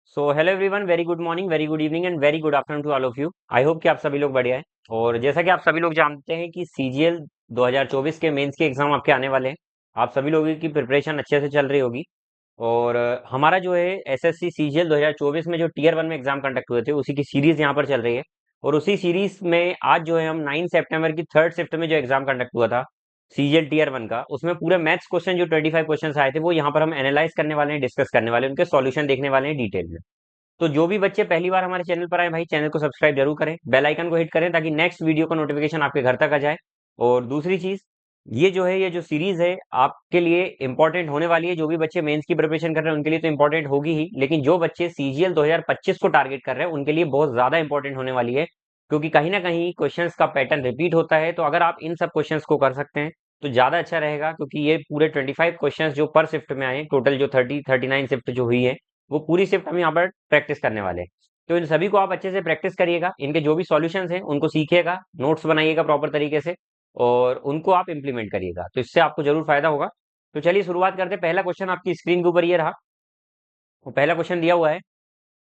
So hello everyone, very good morning, very good evening and very good afternoon to all of you. I hope कि आप सभी लोग बढ़िया हैं। और जैसा कि आप सभी लोग जानते हैं कि सीजीएल 2024 के मेंस के एग्जाम आपके आने वाले हैं। आप सभी लोगों की प्रिपरेशन अच्छे से चल रही होगी। और हमारा जो है एसएससी सीजीएल 2024 में जो टीयर 1 में एग्जाम कंडक्ट हुए थे उसी की सीरीज यहाँ पर चल रही है। और उसी सीरीज में आज जो है हम 9 सितंबर की थर्ड शिफ्ट में जो एग्जाम कंडक्ट हुआ था सीजीएल टीयर 1 का, उसमें पूरे मैथ्स क्वेश्चन जो 25 क्वेश्चन आए थे वो यहाँ पर हम एनालाइज करने वाले हैं, डिस्कस करने वाले हैं, उनके सॉल्यूशन देखने वाले हैं डिटेल में। तो जो भी बच्चे पहली बार हमारे चैनल पर आए भाई, चैनल को सब्सक्राइब जरूर करें, बेल आइकन को हिट करें ताकि नेक्स्ट वीडियो का नोटिफिकेशन आपके घर तक आ जाए। और दूसरी चीज, ये जो सीरीज है आपके लिए इंपॉर्टेंट होने वाली है। जो भी बच्चे मेंस की प्रिपरेशन कर रहे हैं उनके लिए तो इंपॉर्टेंट होगी ही, लेकिन जो बच्चे सीजीएल 2025 को टारगेट कर रहे हैं उनके लिए बहुत ज्यादा इंपॉर्टेंट होने वाली है। क्योंकि कहीं ना कहीं क्वेश्चंस का पैटर्न रिपीट होता है, तो अगर आप इन सब क्वेश्चंस को कर सकते हैं तो ज्यादा अच्छा रहेगा। क्योंकि ये पूरे 25 क्वेश्चंस जो पर शिफ्ट में आए, टोटल जो 39 शिफ्ट जो हुई है, वो पूरी शिफ्ट हम यहाँ पर प्रैक्टिस करने वाले हैं। तो इन सभी को आप अच्छे से प्रैक्टिस करिएगा, इनके जो भी सॉल्यूशंस हैं उनको सीखिएगा, नोट्स बनाइएगा प्रॉपर तरीके से और उनको आप इंप्लीमेंट करिएगा, तो इससे आपको जरूर फायदा होगा। तो चलिए शुरुआत करते हैं। पहला क्वेश्चन आपकी स्क्रीन के ऊपर ये रहा। वो पहला क्वेश्चन दिया हुआ है,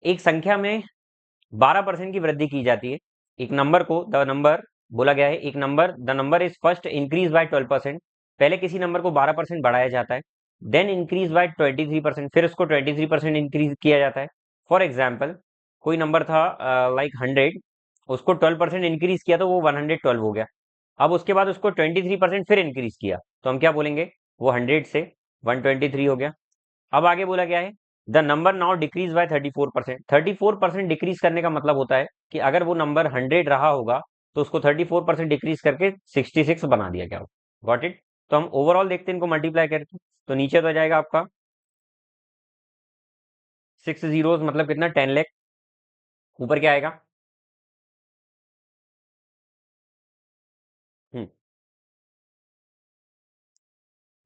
एक संख्या में 12% की वृद्धि की जाती है। एक नंबर को द नंबर बोला गया है, एक number the number is first increase by 12%। पहले किसी नंबर को 12% बढ़ाया जाता है, देन इंक्रीज बाय 23%, फिर उसको 23% इंक्रीज किया जाता है। फॉर एग्जाम्पल, कोई नंबर था लाइक 100, उसको 12% इंक्रीज किया तो वो 112 हो गया। अब उसके बाद उसको 23% फिर इंक्रीज किया तो हम क्या बोलेंगे, वो 100 से 123 हो गया। अब आगे बोला गया है, the number now decrease by 34%। 34% decrease करने का मतलब होता है कि अगर वो नंबर 100 रहा होगा तो उसको 34% डिक्रीज करके 66 बना दिया गया। Got it. तो हम ओवरऑल देखते हैं इनको मल्टीप्लाई करके, तो नीचे तो आ जाएगा आपका 6 जीरोस मतलब कितना, 10 लाख। ऊपर क्या आएगा, हम्म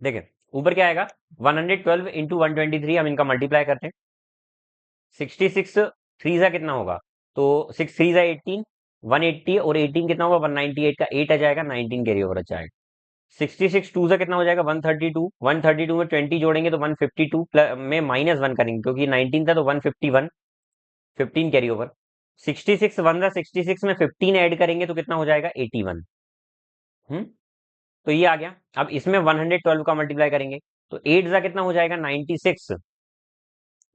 देखें ऊपर क्या आएगा, 112 इंटू 123, हम इनका मल्टीप्लाई करते हैं। 66 थ्री सा कितना होगा, तो 6 थ्री सा 18, 180 और 18 कितना होगा, 198 का 8 आ जाएगा, 19 कैरी ओवर आ जाएगा। 66 टू से कितना हो जाएगा, 132, 132 में 20 जोड़ेंगे तो 152 में -1 करेंगे क्योंकि 19 था तो 151, 15 कैरी ओवर। 66 वन था, 66 में 15 ऐड करेंगे तो कितना हो जाएगा, 81। हम्म तो ये आ गया। अब इसमें 112 का मल्टीप्लाई करेंगे तो 8 जा कितना हो जाएगा, 96।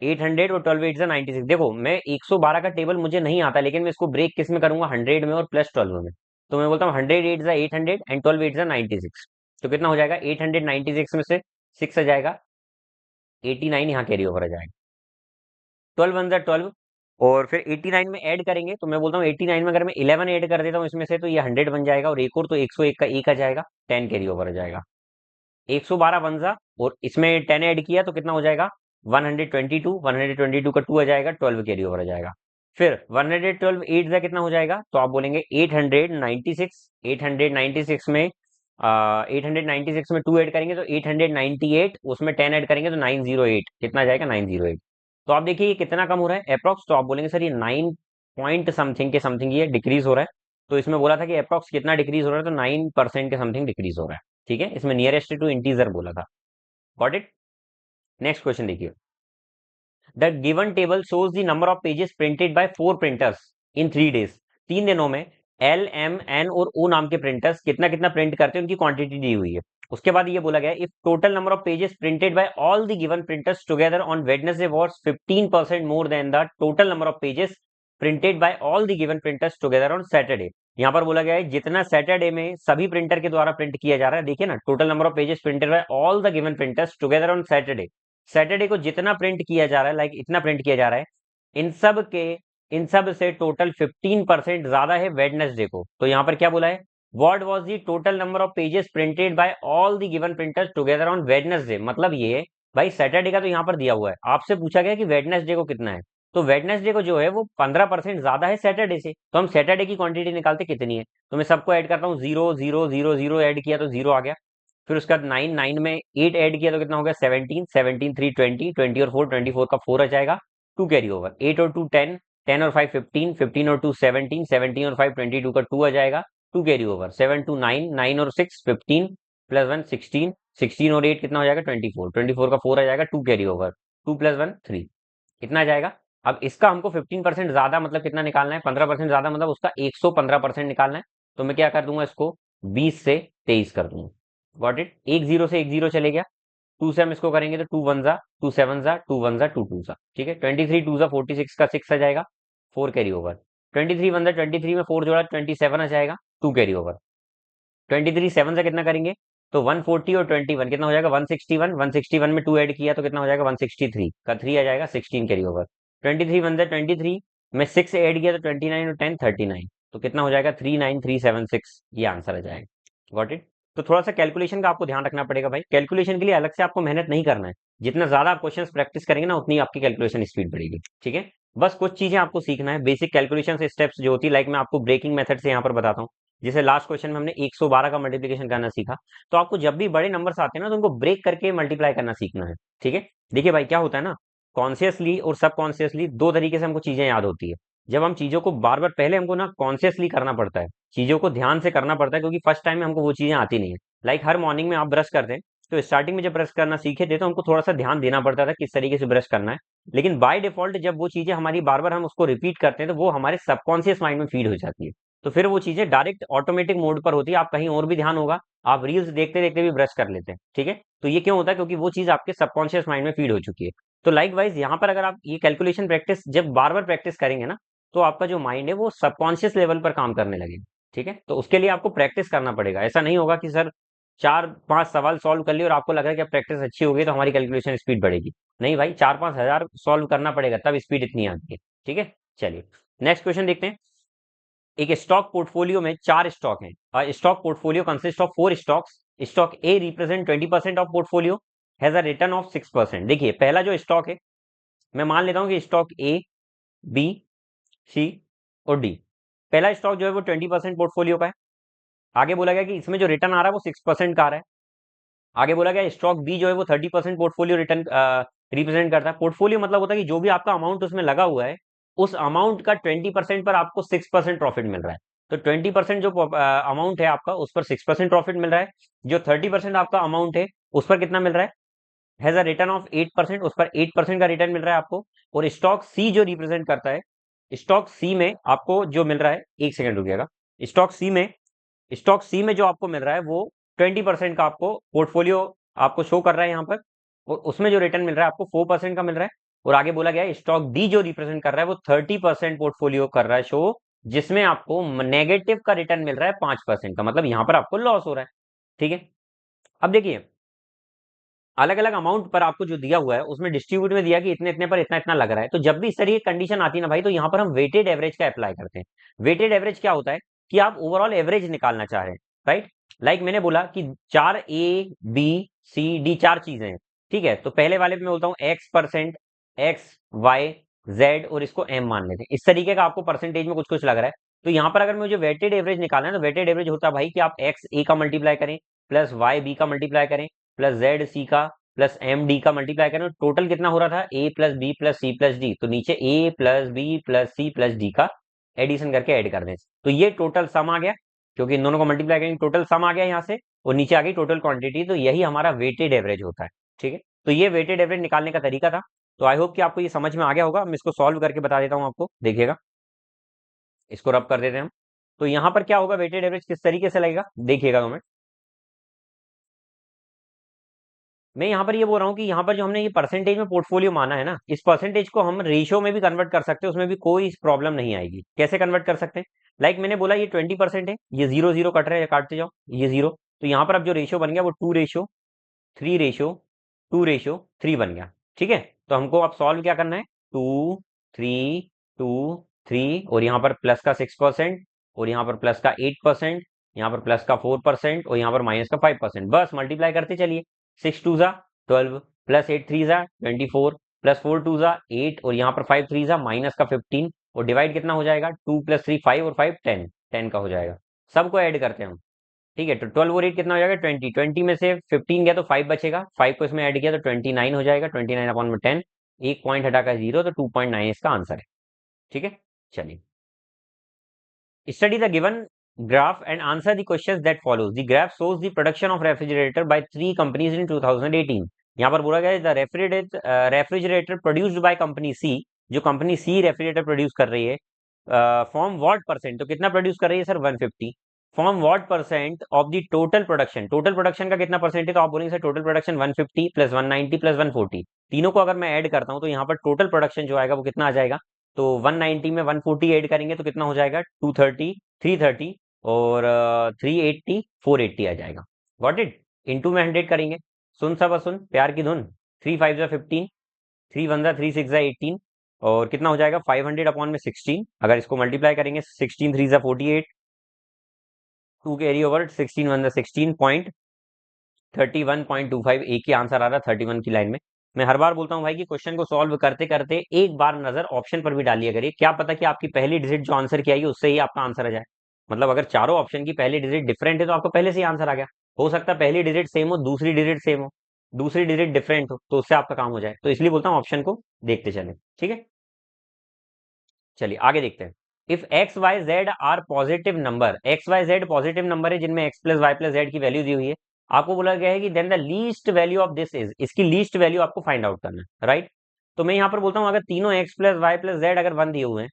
800 और 12 8 जा 96। देखो मैं 112 का टेबल मुझे नहीं आता, लेकिन मैं इसको ब्रेक किस में करूंगा, 100 में और प्लस 12 में। तो मैं बोलता हूँ 100 8 जा 800 एंड 12 8 जा 96। तो कितना हो जाएगा, 896 में से 6 आ जाएगा, 89 यहाँ कैरी ओवर आ जाएगा। 12 वन जा 12, और फिर 89 में ऐड करेंगे तो मैं बोलता हूँ 89 में अगर मैं 11 ऐड कर देता हूँ इसमें से तो ये 100 बन जाएगा, और एक और तो 101 का 1 आ जाएगा, 10 कैरी ओवर आ जाएगा। 112 वन जा और इसमें 10 ऐड किया तो कितना हो जाएगा, 122, 122 का 2 आ जाएगा, 12 कैरी ओवर आ जाएगा। फिर 112 8 जा कितना हो जाएगा, तो आप बोलेंगे 896। 896 में 896 में 2 ऐड करेंगे तो 898, उसमें 10 ऐड करेंगे तो 908, कितना आ जाएगा, 908। तो आप देखिए ये कितना कम हो रहा है अप्रोक्स, तो आप बोलेंगे सर ये 9 पॉइंट समथिंग के समथिंग ये डिक्रीज हो रहा है। तो इसमें बोला था कि अप्रोक्स कितना डिक्रीज हो रहा है, तो 9% के समथिंग डिक्रीज हो रहा है। ठीक है, इसमें नियरेस्ट टू इंटीजर बोला था। Got it. नेक्स्ट क्वेश्चन देखिए, the given table shows the number of pages printed by 4 printers in 3 days. 3 दिनों में एल एम एन और ओ नाम के प्रिंटर्स कितना कितना प्रिंट करते हैं, उनकी क्वांटिटी दी हुई है। उसके बाद ये बोला गया, if total number of pages printed by all the given printers together on Wednesday was 15% more than the total number of pages printed by all the given printers together on Saturday. यहाँ पर बोला गया है जितना Saturday में सभी printer के द्वारा प्रिंट किया जा रहा है, देखिए ना, total number of pages printed by all the given printers together on Saturday. Saturday को जितना प्रिंट किया जा रहा है, लाइक इतना प्रिंट किया जा रहा है, इन सब के इन सब से टोटल 15% ज्यादा है वेडनेसडे को। तो यहाँ पर क्या बोला है, what was the total number of pages printed by all the given printers together on Wednesday. मतलब ये है भाई, सैटरडे का तो यहाँ पर दिया हुआ है, आपसे पूछा गया कि वेडनेसडे को कितना है। तो वेडनेसडे को जो है वो 15% ज्यादा है सैटरडे से, तो हम सैटरडे की क्वांटिटी निकालते कितनी है। तो मैं सबको ऐड करता हूँ, 0 0 0 0 ऐड किया तो 0 आ गया। फिर उसका 9 9 में 8 ऐड किया तो कितना हो गया, 17 17 3 20, 20 और 4 24 का 4 आ जाएगा, 2 कैरी ओवर। 8 और 2 10, 10 और 5 15, 15 और 2 17, 17 और 5 22 का 2 आ जाएगा, 2 कैरी ओवर। 7 2 9, 9 और 6 15 प्लस 1 16, 16 और 8 कितना हो जाएगा, 24, 24 का 4 आ जाएगा, 2 कैरी ओवर। 2 प्लस 1 3, कितना आ जाएगा, अब इसका हमको 15% ज्यादा मतलब कितना निकालना है, 15% ज्यादा मतलब उसका 115% निकालना है। तो मैं क्या कर दूंगा, इसको 20 से 23 कर दूंगा। Got it. एक जीरो से एक जीरो चले गया, टू से हम इसको करेंगे तो टू वन जा, टू सेवन जा, टू वन जा, टू टू जा, ठीक है। 23 टू जा 46 का 6 आ जाएगा, 4 कैरी ओवर। 23 वन जा 23 में 4 जोड़ा 27 आ जाएगा, 2 कैरी ओवर। 23 7 से कितना करेंगे तो 140 और 21 कितना हो जाएगा 161, 161 में 2 ऐड किया तो कितना हो जाएगा 163 का 3 आ जाएगा, 16 कैरी ओवर। 23 वन जा 23 में 6 ऐड किया तो 29 और 10 39, तो कितना हो जाएगा 39376, ये आंसर आ जाएगा। Got it. तो थोड़ा सा कैलकुलेशन का आपको ध्यान रखना पड़ेगा भाई, कैलकुलेशन के लिए अलग से आपको मेहनत नहीं करना है। जितना ज्यादा आप क्वेश्चन प्रैक्टिस करेंगे ना उतनी आपकी कैलकुलेशन स्पीड बढ़ेगी, ठीक है। बस कुछ चीजें आपको सीखना है, बेसिक कैलकुलेशन स्टेप्स जो होती है, लाइक मैं आपको ब्रेकिंग मेथड से यहाँ पर बताता हूँ। जैसे लास्ट क्वेश्चन में हमने 112 का मल्टीप्लिकेशन करना सीखा, तो आपको जब भी बड़े नंबर्स आते हैं ना तो उनको ब्रेक करके मल्टीप्लाई करना सीखना है, ठीक है। देखिए भाई क्या होता है ना, कॉन्शियसली और सबकॉन्शियसली दो तरीके से हमको चीजें याद होती है। जब हम चीजों को बार बार, पहले हमको ना कॉन्शियसली करना पड़ता है, चीजों को ध्यान से करना पड़ता है, क्योंकि फर्स्ट टाइम में हमको वो चीजें आती नहीं है। लाइक हर मॉर्निंग में आप ब्रश करते हैं, तो स्टार्टिंग में जब ब्रश करना सीखे थे तो हमको थोड़ा सा ध्यान देना पड़ता था किस तरीके से ब्रश करना है। लेकिन बाय डिफॉल्ट जब वो चीजें हमारी बार बार हम उसको रिपीट करते हैं तो वो हमारे सबकॉन्शियस माइंड में फीड हो जाती है। तो फिर वो चीजें डायरेक्ट ऑटोमेटिक मोड पर होती है, आप कहीं और भी ध्यान होगा, आप रील्स देखते देखते भी ब्रश कर लेते हैं, ठीक है। तो ये क्यों होता है, क्योंकि वो चीज आपके सबकॉन्शियस माइंड में फीड हो चुकी है। तो लाइक वाइज यहाँ पर अगर आप ये कैलकुलेशन प्रैक्टिस जब बार बार प्रैक्टिस करेंगे ना, तो आपका जो माइंड है वो सबकॉन्शियस लेवल पर काम करने लगेगा, ठीक है। तो उसके लिए आपको प्रैक्टिस करना पड़ेगा। ऐसा नहीं होगा कि सर 4-5 सवाल सॉल्व कर लिए और आपको लग रहा है कि प्रैक्टिस अच्छी होगी तो हमारी कैलकुलेशन स्पीड बढ़ेगी। नहीं भाई, 4-5 हजार सॉल्व करना पड़ेगा तब स्पीड इतनी आती है, ठीक है। चलिए नेक्स्ट क्वेश्चन देखते हैं। एक स्टॉक पोर्टफोलियो में 4 स्टॉक हैं। Stock portfolio consist of 4 stocks. Stock A represent 20% of portfolio, has a return of 6%। देखिए पहला जो स्टॉक है, मैं मान लेता हूं कि स्टॉक ए, बी, सी और डी। पहला स्टॉक जो है वो 20% पोर्टफोलियो का है। आगे बोला गया कि इसमें जो रिटर्न आ रहा है वो 6% का आ रहा है। आगे बोला गया स्टॉक बी जो है वो 30% पोर्टफोलियो रिटर्न रिप्रेजेंट करता है। पोर्टफोलियो मतलब होता है कि जो भी आपका अमाउंट उसमें लगा हुआ है, उस अमाउंट का 20% पर आपको 6% प्रॉफिट मिल रहा है। तो 20% जो अमाउंट है आपका उस पर 6% प्रॉफिट मिल रहा है। जो 30% आपका अमाउंट है उस पर कितना मिल रहा है, हैज अ रिटर्न ऑफ 8%, उस पर 8% का रिटर्न मिल रहा है आपको। और स्टॉक सी जो रिप्रेजेंट करता है, स्टॉक सी में आपको जो मिल रहा है, एक सेकंड रुकिएगा, स्टॉक सी में, स्टॉक सी में जो आपको मिल रहा है वो 20% का आपको पोर्टफोलियो आपको शो कर रहा है यहाँ पर। और उसमें जो रिटर्न मिल रहा है आपको 4% का मिल रहा है। और आगे बोला गया है स्टॉक डी जो रिप्रेजेंट कर रहा है वो 30% पोर्टफोलियो कर रहा है शो, जिसमें आपको नेगेटिव का रिटर्न मिल रहा है 5% का, मतलब यहाँ पर आपको लॉस हो रहा है, ठीक है। अब देखिए अलग अलग अमाउंट पर आपको जो दिया हुआ है उसमें डिस्ट्रीब्यूट में दिया कि इतने इतने पर इतना इतना लग रहा है। तो जब भी इस तरह की कंडीशन आती है ना भाई, तो यहाँ पर हम वेटेड एवरेज का अप्लाई करते हैं। वेटेड एवरेज क्या होता है कि आप ओवरऑल एवरेज निकालना चाह रहे हैं, राइट। लाइक मैंने बोला कि 4 ए बी सी डी 4 चीजें हैं, ठीक है। तो पहले वाले पे मैं बोलता हूँ X%, एक्स वाई जेड और इसको एम मान लेते हैं। इस तरीके का आपको परसेंटेज में कुछ कुछ लग रहा है। तो यहाँ पर अगर मुझे वेटेड एवरेज निकालना है तो वेटेड एवरेज होता है भाई कि आप एक्स ए का मल्टीप्लाई करें, प्लस वाई बी का मल्टीप्लाई करें, प्लस जेड सी का, प्लस एम डी का मल्टीप्लाई करें। टोटल कितना हो रहा था, A plus B plus C plus D. तो नीचे A plus B plus C plus D का एडिशन करके ऐड कर दें, तो ये टोटल सम आ गया, क्योंकि इन दोनों को मल्टीप्लाई करेंगे टोटल सम आ गया यहाँ से। और नीचे आ गई टोटल क्वांटिटी, तो यही हमारा वेटेड एवरेज होता है, ठीक है। तो ये वेटेड एवरेज निकालने का तरीका था। तो आई होप कि आपको ये समझ में आ गया होगा। मैं इसको सॉल्व करके बता देता हूँ आपको, देखिएगा। इसको रब कर देते हैं हम। तो यहाँ पर क्या होगा, वेटेड एवरेज किस तरीके से लगेगा देखिएगा। तो मैं यहाँ पर ये बोल रहा हूँ कि यहाँ पर जो हमने ये परसेंटेज में पोर्टफोलियो माना है ना, इस परसेंटेज को हम रेशियो में भी कन्वर्ट कर सकते हैं, उसमें भी कोई प्रॉब्लम नहीं आएगी। कैसे कन्वर्ट कर सकते हैं, लाइक मैंने बोला ये 20% है, ये 0 0 कट रहा है, काटते जाओ ये 0। तो यहाँ पर अब जो रेशियो बन गया वो 2:3:2:3 बन गया, ठीक है। तो हमको अब सॉल्व क्या करना है, 2:3:2:3 और यहाँ पर प्लस का 6% और यहाँ पर प्लस का 8%, यहाँ पर प्लस का 4% और यहाँ पर माइनस का 5%। बस मल्टीप्लाई करते चलिए। 6 2 = 12, प्लस 8 3 = 24, प्लस 4 2 = 8 और यहाँ पर 5 3 माइनस का 15। और डिवाइड कितना हो जाएगा, 2 + 3 5 और 5 10, 10 का हो जाएगा। सबको ऐड करते हैं हम, ठीक है। तो 12 और 8 कितना हो जाएगा, 20। 20 में से 15 गया तो 5 बचेगा, 5 को इसमें ऐड किया तो 29 हो जाएगा। 29/10, एक पॉइंट हटाकर 0, तो 2.9 इसका आंसर है, ठीक है। चलिए, study the given graph and answer the questions that follows. The graph shows the production of refrigerator by 3 companies in 2018. यहाँ पर बोला गया है the refrigerator produced by company C जो कंपनी सी रेफ्रिजरेटर प्रोड्यूस कर रही है, फॉर्म व्हाट परसेंट, तो कितना प्रोड्यूस कर रही है sir 150, form what percent of the total production, total production का कितना परसेंट है, तो आप बोलेंगे sir total production 150 plus 190 plus 140, तीनों को अगर मैं ऐड करता हूं तो यहाँ पर टोटल प्रोडक्शन जो आएगा वो कितना आ जाएगा, तो 190 में 140 ऐड करेंगे तो कितना हो जाएगा 230, 330 और 380, 480 आ जाएगा। Got it. इनटू में 100 करेंगे, सुन सब सुन प्यार की धुन, 3 5 जा 15, 3 1 जा 3 6 जा 18 और कितना हो जाएगा 500 अपॉन में 16, अगर इसको मल्टीप्लाई करेंगे 16 3 जा 48, 2 कैरी ओवर 16 1 जा 16 पॉइंट 31.25, एक ही आंसर आ रहा है 31 की लाइन में। मैं हर बार बोलता हूं भाई कि क्वेश्चन को सॉल्व करते करते एक बार नजर ऑप्शन पर भी डालिए करिए, क्या पता कि आपकी पहली डिजिट जो आंसर की आई उससे ही आपका आंसर आ जाए। मतलब अगर चारों ऑप्शन की पहली डिजिट डिफरेंट है तो आपको पहले से ही आंसर आ गया। हो सकता है पहली डिजिट सेम हो, दूसरी डिजिट सेम हो, दूसरी डिजिट डिफरेंट हो, तो उससे आपका काम हो जाए, तो इसलिए बोलता हूँ ऑप्शन को देखते चले। ठीक है, चलिए आगे देखते हैं। If x y z are positive number, x y z positive number है जिनमें x plus y plus z की वैल्यू दी हुई है, आपको बोला गया है कि then the least value of this is, इसकी लीस्ट वैल्यू आपको फाइंड आउट करना है, राइट। तो मैं यहाँ पर बोलता हूँ अगर तीनों x plus y plus z अगर 1 दिए हुए हैं,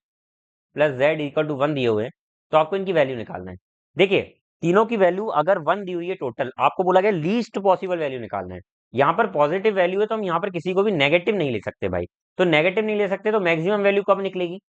प्लस जेड इक्वल टू 1 दिए हुए हैं, तो आपको इनकी वैल्यू निकालना है। देखिए तीनों की वैल्यू अगर 1 दी हुई है टोटल, आपको बोला गया लीस्ट पॉसिबल वैल्यू निकालना है। यहाँ पर पॉजिटिव वैल्यू है तो हम यहाँ पर किसी को भी नेगेटिव नहीं ले सकते भाई, तो नेगेटिव नहीं ले सकते तो मैक्सिमम वैल्यू कब निकलेगी,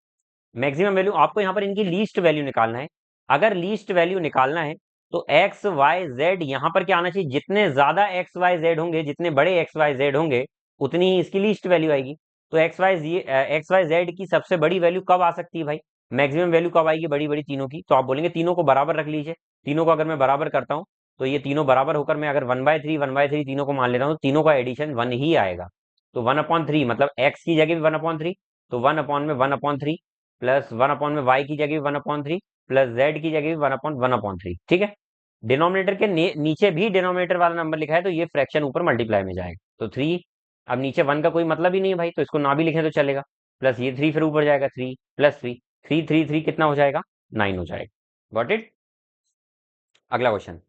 मैक्सिमम वैल्यू आपको यहाँ पर इनकी लीस्ट वैल्यू निकालना है। अगर लीस्ट वैल्यू निकालना है तो एक्स वाई जेड यहाँ पर क्या आना चाहिए, जितने ज्यादा एक्स वाई जेड होंगे, जितने बड़े एक्स वाई जेड होंगे उतनी ही इसकी लीस्ट वैल्यू आएगी। तो एक्स वाई जेड की सबसे बड़ी वैल्यू कब आ सकती है भाई, मैक्सिमम वैल्यू कब आएगी बड़ी बड़ी तीनों की, तो आप बोलेंगे तीनों को बराबर रख लीजिए। तीनों को अगर मैं बराबर करता हूँ तो ये तीनों बराबर होकर मैं अगर 1/3 तीनों को मान लेता हूँ, तीनों का एडिशन 1 ही आएगा। तो 1/3 मतलब एक्स की जगह भी 1/3, तो 1/1/3 प्लस 1/में वाई की जगह भी 1/3 प्लस जेड की जगह भी 1/1/3। ठीक है, डिनोमिनेटर के नीचे भी डिनोमिनेटर वाला नंबर लिखा है तो ये फ्रैक्शन ऊपर मल्टीप्लाई में जाएगा, तो 3, अब नीचे 1 का कोई मतलब ही नहीं है भाई, तो इसको ना भी लिखें तो चलेगा, प्लस ये 3 फिर ऊपर जाएगा 3 प्लस 3, 3 3 3 कितना हो जाएगा 9 हो जाएगा। Got it. अगला क्वेश्चन,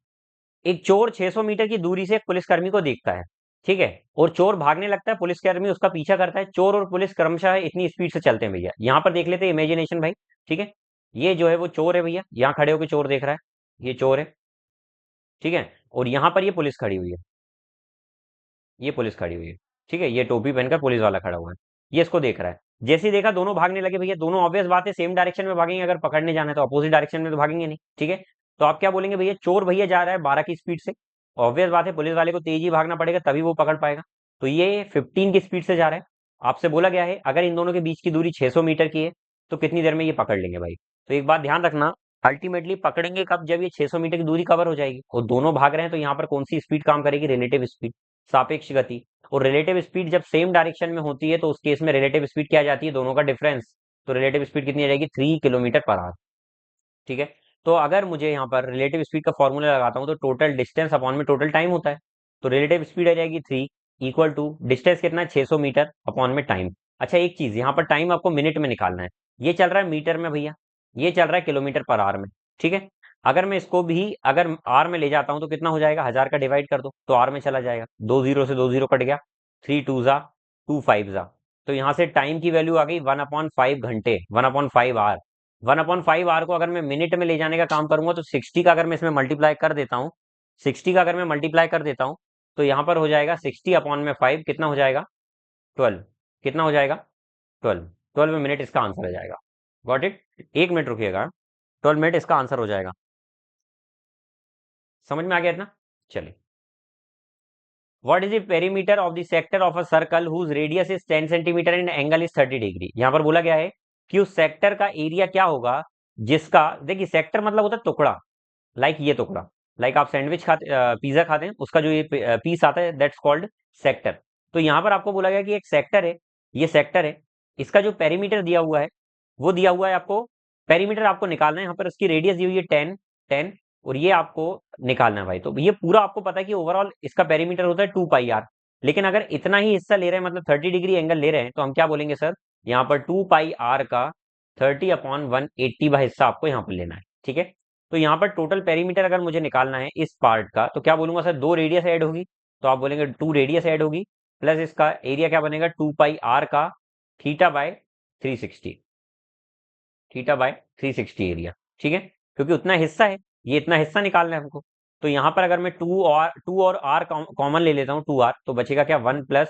एक चोर 600 मीटर की दूरी से एक पुलिसकर्मी को देखता है, ठीक है, और चोर भागने लगता है, पुलिसकर्मी उसका पीछा करता है, चोर और पुलिस क्रमशः इतनी स्पीड से चलते हैं भैया। यहाँ पर देख लेते हैं इमेजिनेशन भाई, ठीक है, ये जो है वो चोर है भैया, यहाँ खड़े होकर चोर देख रहा है, ये चोर है, ठीक है, और यहाँ पर ये पुलिस खड़ी हुई है, ये पुलिस खड़ी हुई है, ठीक है, ये टोपी पहनकर पुलिस वाला खड़ा हुआ है, ये इसको देख रहा है। जैसे ही देखा दोनों भागने लगे भैया, दोनों ऑब्वियस बात है सेम डायरेक्शन में भागेंगे, अगर पकड़ने जाना है तो अपोजिट डायरेक्शन में तो भागेंगे नहीं, ठीक है। तो आप क्या बोलेंगे भैया, चोर भैया जा रहा है 12 की स्पीड से, ऑब्वियस बात है पुलिस वाले को तेज ही भागना पड़ेगा तभी वो पकड़ पाएगा, तो ये 15 की स्पीड से जा रहा है। आपसे बोला गया है अगर इन दोनों के बीच की दूरी 600 मीटर की है तो कितनी देर में ये पकड़ लेंगे भाई। तो एक बात ध्यान रखना, अल्टीमेटली पकड़ेंगे कब, जब ये 600 मीटर की दूरी कवर हो जाएगी और दोनों भाग रहे हैं, तो यहाँ पर कौन सी स्पीड काम करेगी, रिलेटिव स्पीड, सापेक्ष गति। और रिलेटिव स्पीड जब सेम डायरेक्शन में होती है तो उस केस में रिलेटिव स्पीड क्या आ जाती है, दोनों का डिफरेंस, तो रिलेटिव स्पीड कितनी आ जाएगी 3 किलोमीटर पर आवर। ठीक है, तो अगर मुझे यहाँ पर रिलेटिव स्पीड का फॉर्मूला लगाता हूँ तो टोटल डिस्टेंस अपॉन में टोटल टाइम होता है, तो रिलेटिव स्पीड आ जाएगी 3 इक्वल टू डिस्टेंस कितना है 600 मीटर अपॉन में टाइम। अच्छा एक चीज यहाँ पर टाइम आपको मिनट में निकालना है, ये चल रहा है मीटर में भैया, ये चल रहा है किलोमीटर पर आवर में, ठीक है। अगर मैं इसको भी अगर आर में ले जाता हूँ तो कितना हो जाएगा, 1000 का डिवाइड कर दो तो आर में चला जाएगा, 2 0 से 2 0 कट गया, 3 2 जा 2 5 जा, तो यहाँ से टाइम की वैल्यू आ गई 1/5 घंटे, 1/5 आर। 1/5 आर को अगर मैं मिनट में ले जाने का काम करूंगा तो 60 का अगर मैं इसमें मल्टीप्लाई कर देता हूँ, 60 का अगर मैं मल्टीप्लाई कर देता हूँ तो यहाँ पर हो जाएगा 60/5 कितना हो जाएगा 12, कितना हो जाएगा 12, 12 मिनट इसका आंसर हो जाएगा। गॉट इट, 1 मिनट रुकिएगा, 12 मिनट इसका आंसर हो जाएगा, समझ में आ गया इतना। चलिए, what is the perimeter of the sector of a circle whose radius is 10 centimetre and angle is 30 degree. यहाँ पर बोला गया है कि उस सेक्टर का एरिया क्या होगा जिसका, देखिए सेक्टर मतलब होता है टुकड़ा, लाइक ये टुकड़ा, लाइक आप सैंडविच खाते पिज्जा खाते हैं उसका जो ये पीस आता है दैट्स कॉल्ड सेक्टर। तो यहाँ पर आपको बोला गया कि एक सेक्टर है, ये सेक्टर है, इसका जो पेरीमीटर दिया हुआ है वो दिया हुआ है आपको, पेरीमीटर आपको निकालना है, यहाँ पर इसकी रेडियस दी हुई है 10 10 और ये आपको निकालना है भाई। तो ये पूरा आपको पता है कि ओवरऑल इसका पेरीमीटर होता है 2πr, लेकिन अगर इतना ही हिस्सा ले रहे हैं मतलब 30 डिग्री एंगल ले रहे हैं तो हम क्या बोलेंगे सर, यहाँ पर 2πr का 30/180 का हिस्सा आपको यहाँ पर लेना है, ठीक है। तो यहाँ पर टोटल पेरीमीटर अगर मुझे निकालना है इस पार्ट का तो क्या बोलूंगा सर, 2 रेडियस ऐड होगी, तो आप बोलेंगे 2 रेडियस ऐड होगी प्लस इसका एरिया क्या बनेगा 2πr का theta by 360, theta by 360 area, ठीक है, क्योंकि उतना हिस्सा है, ये इतना हिस्सा निकालना है हमको। तो यहाँ पर अगर मैं टू और आर कॉमन ले लेता हूँ, 2r, तो बचेगा क्या, 1 +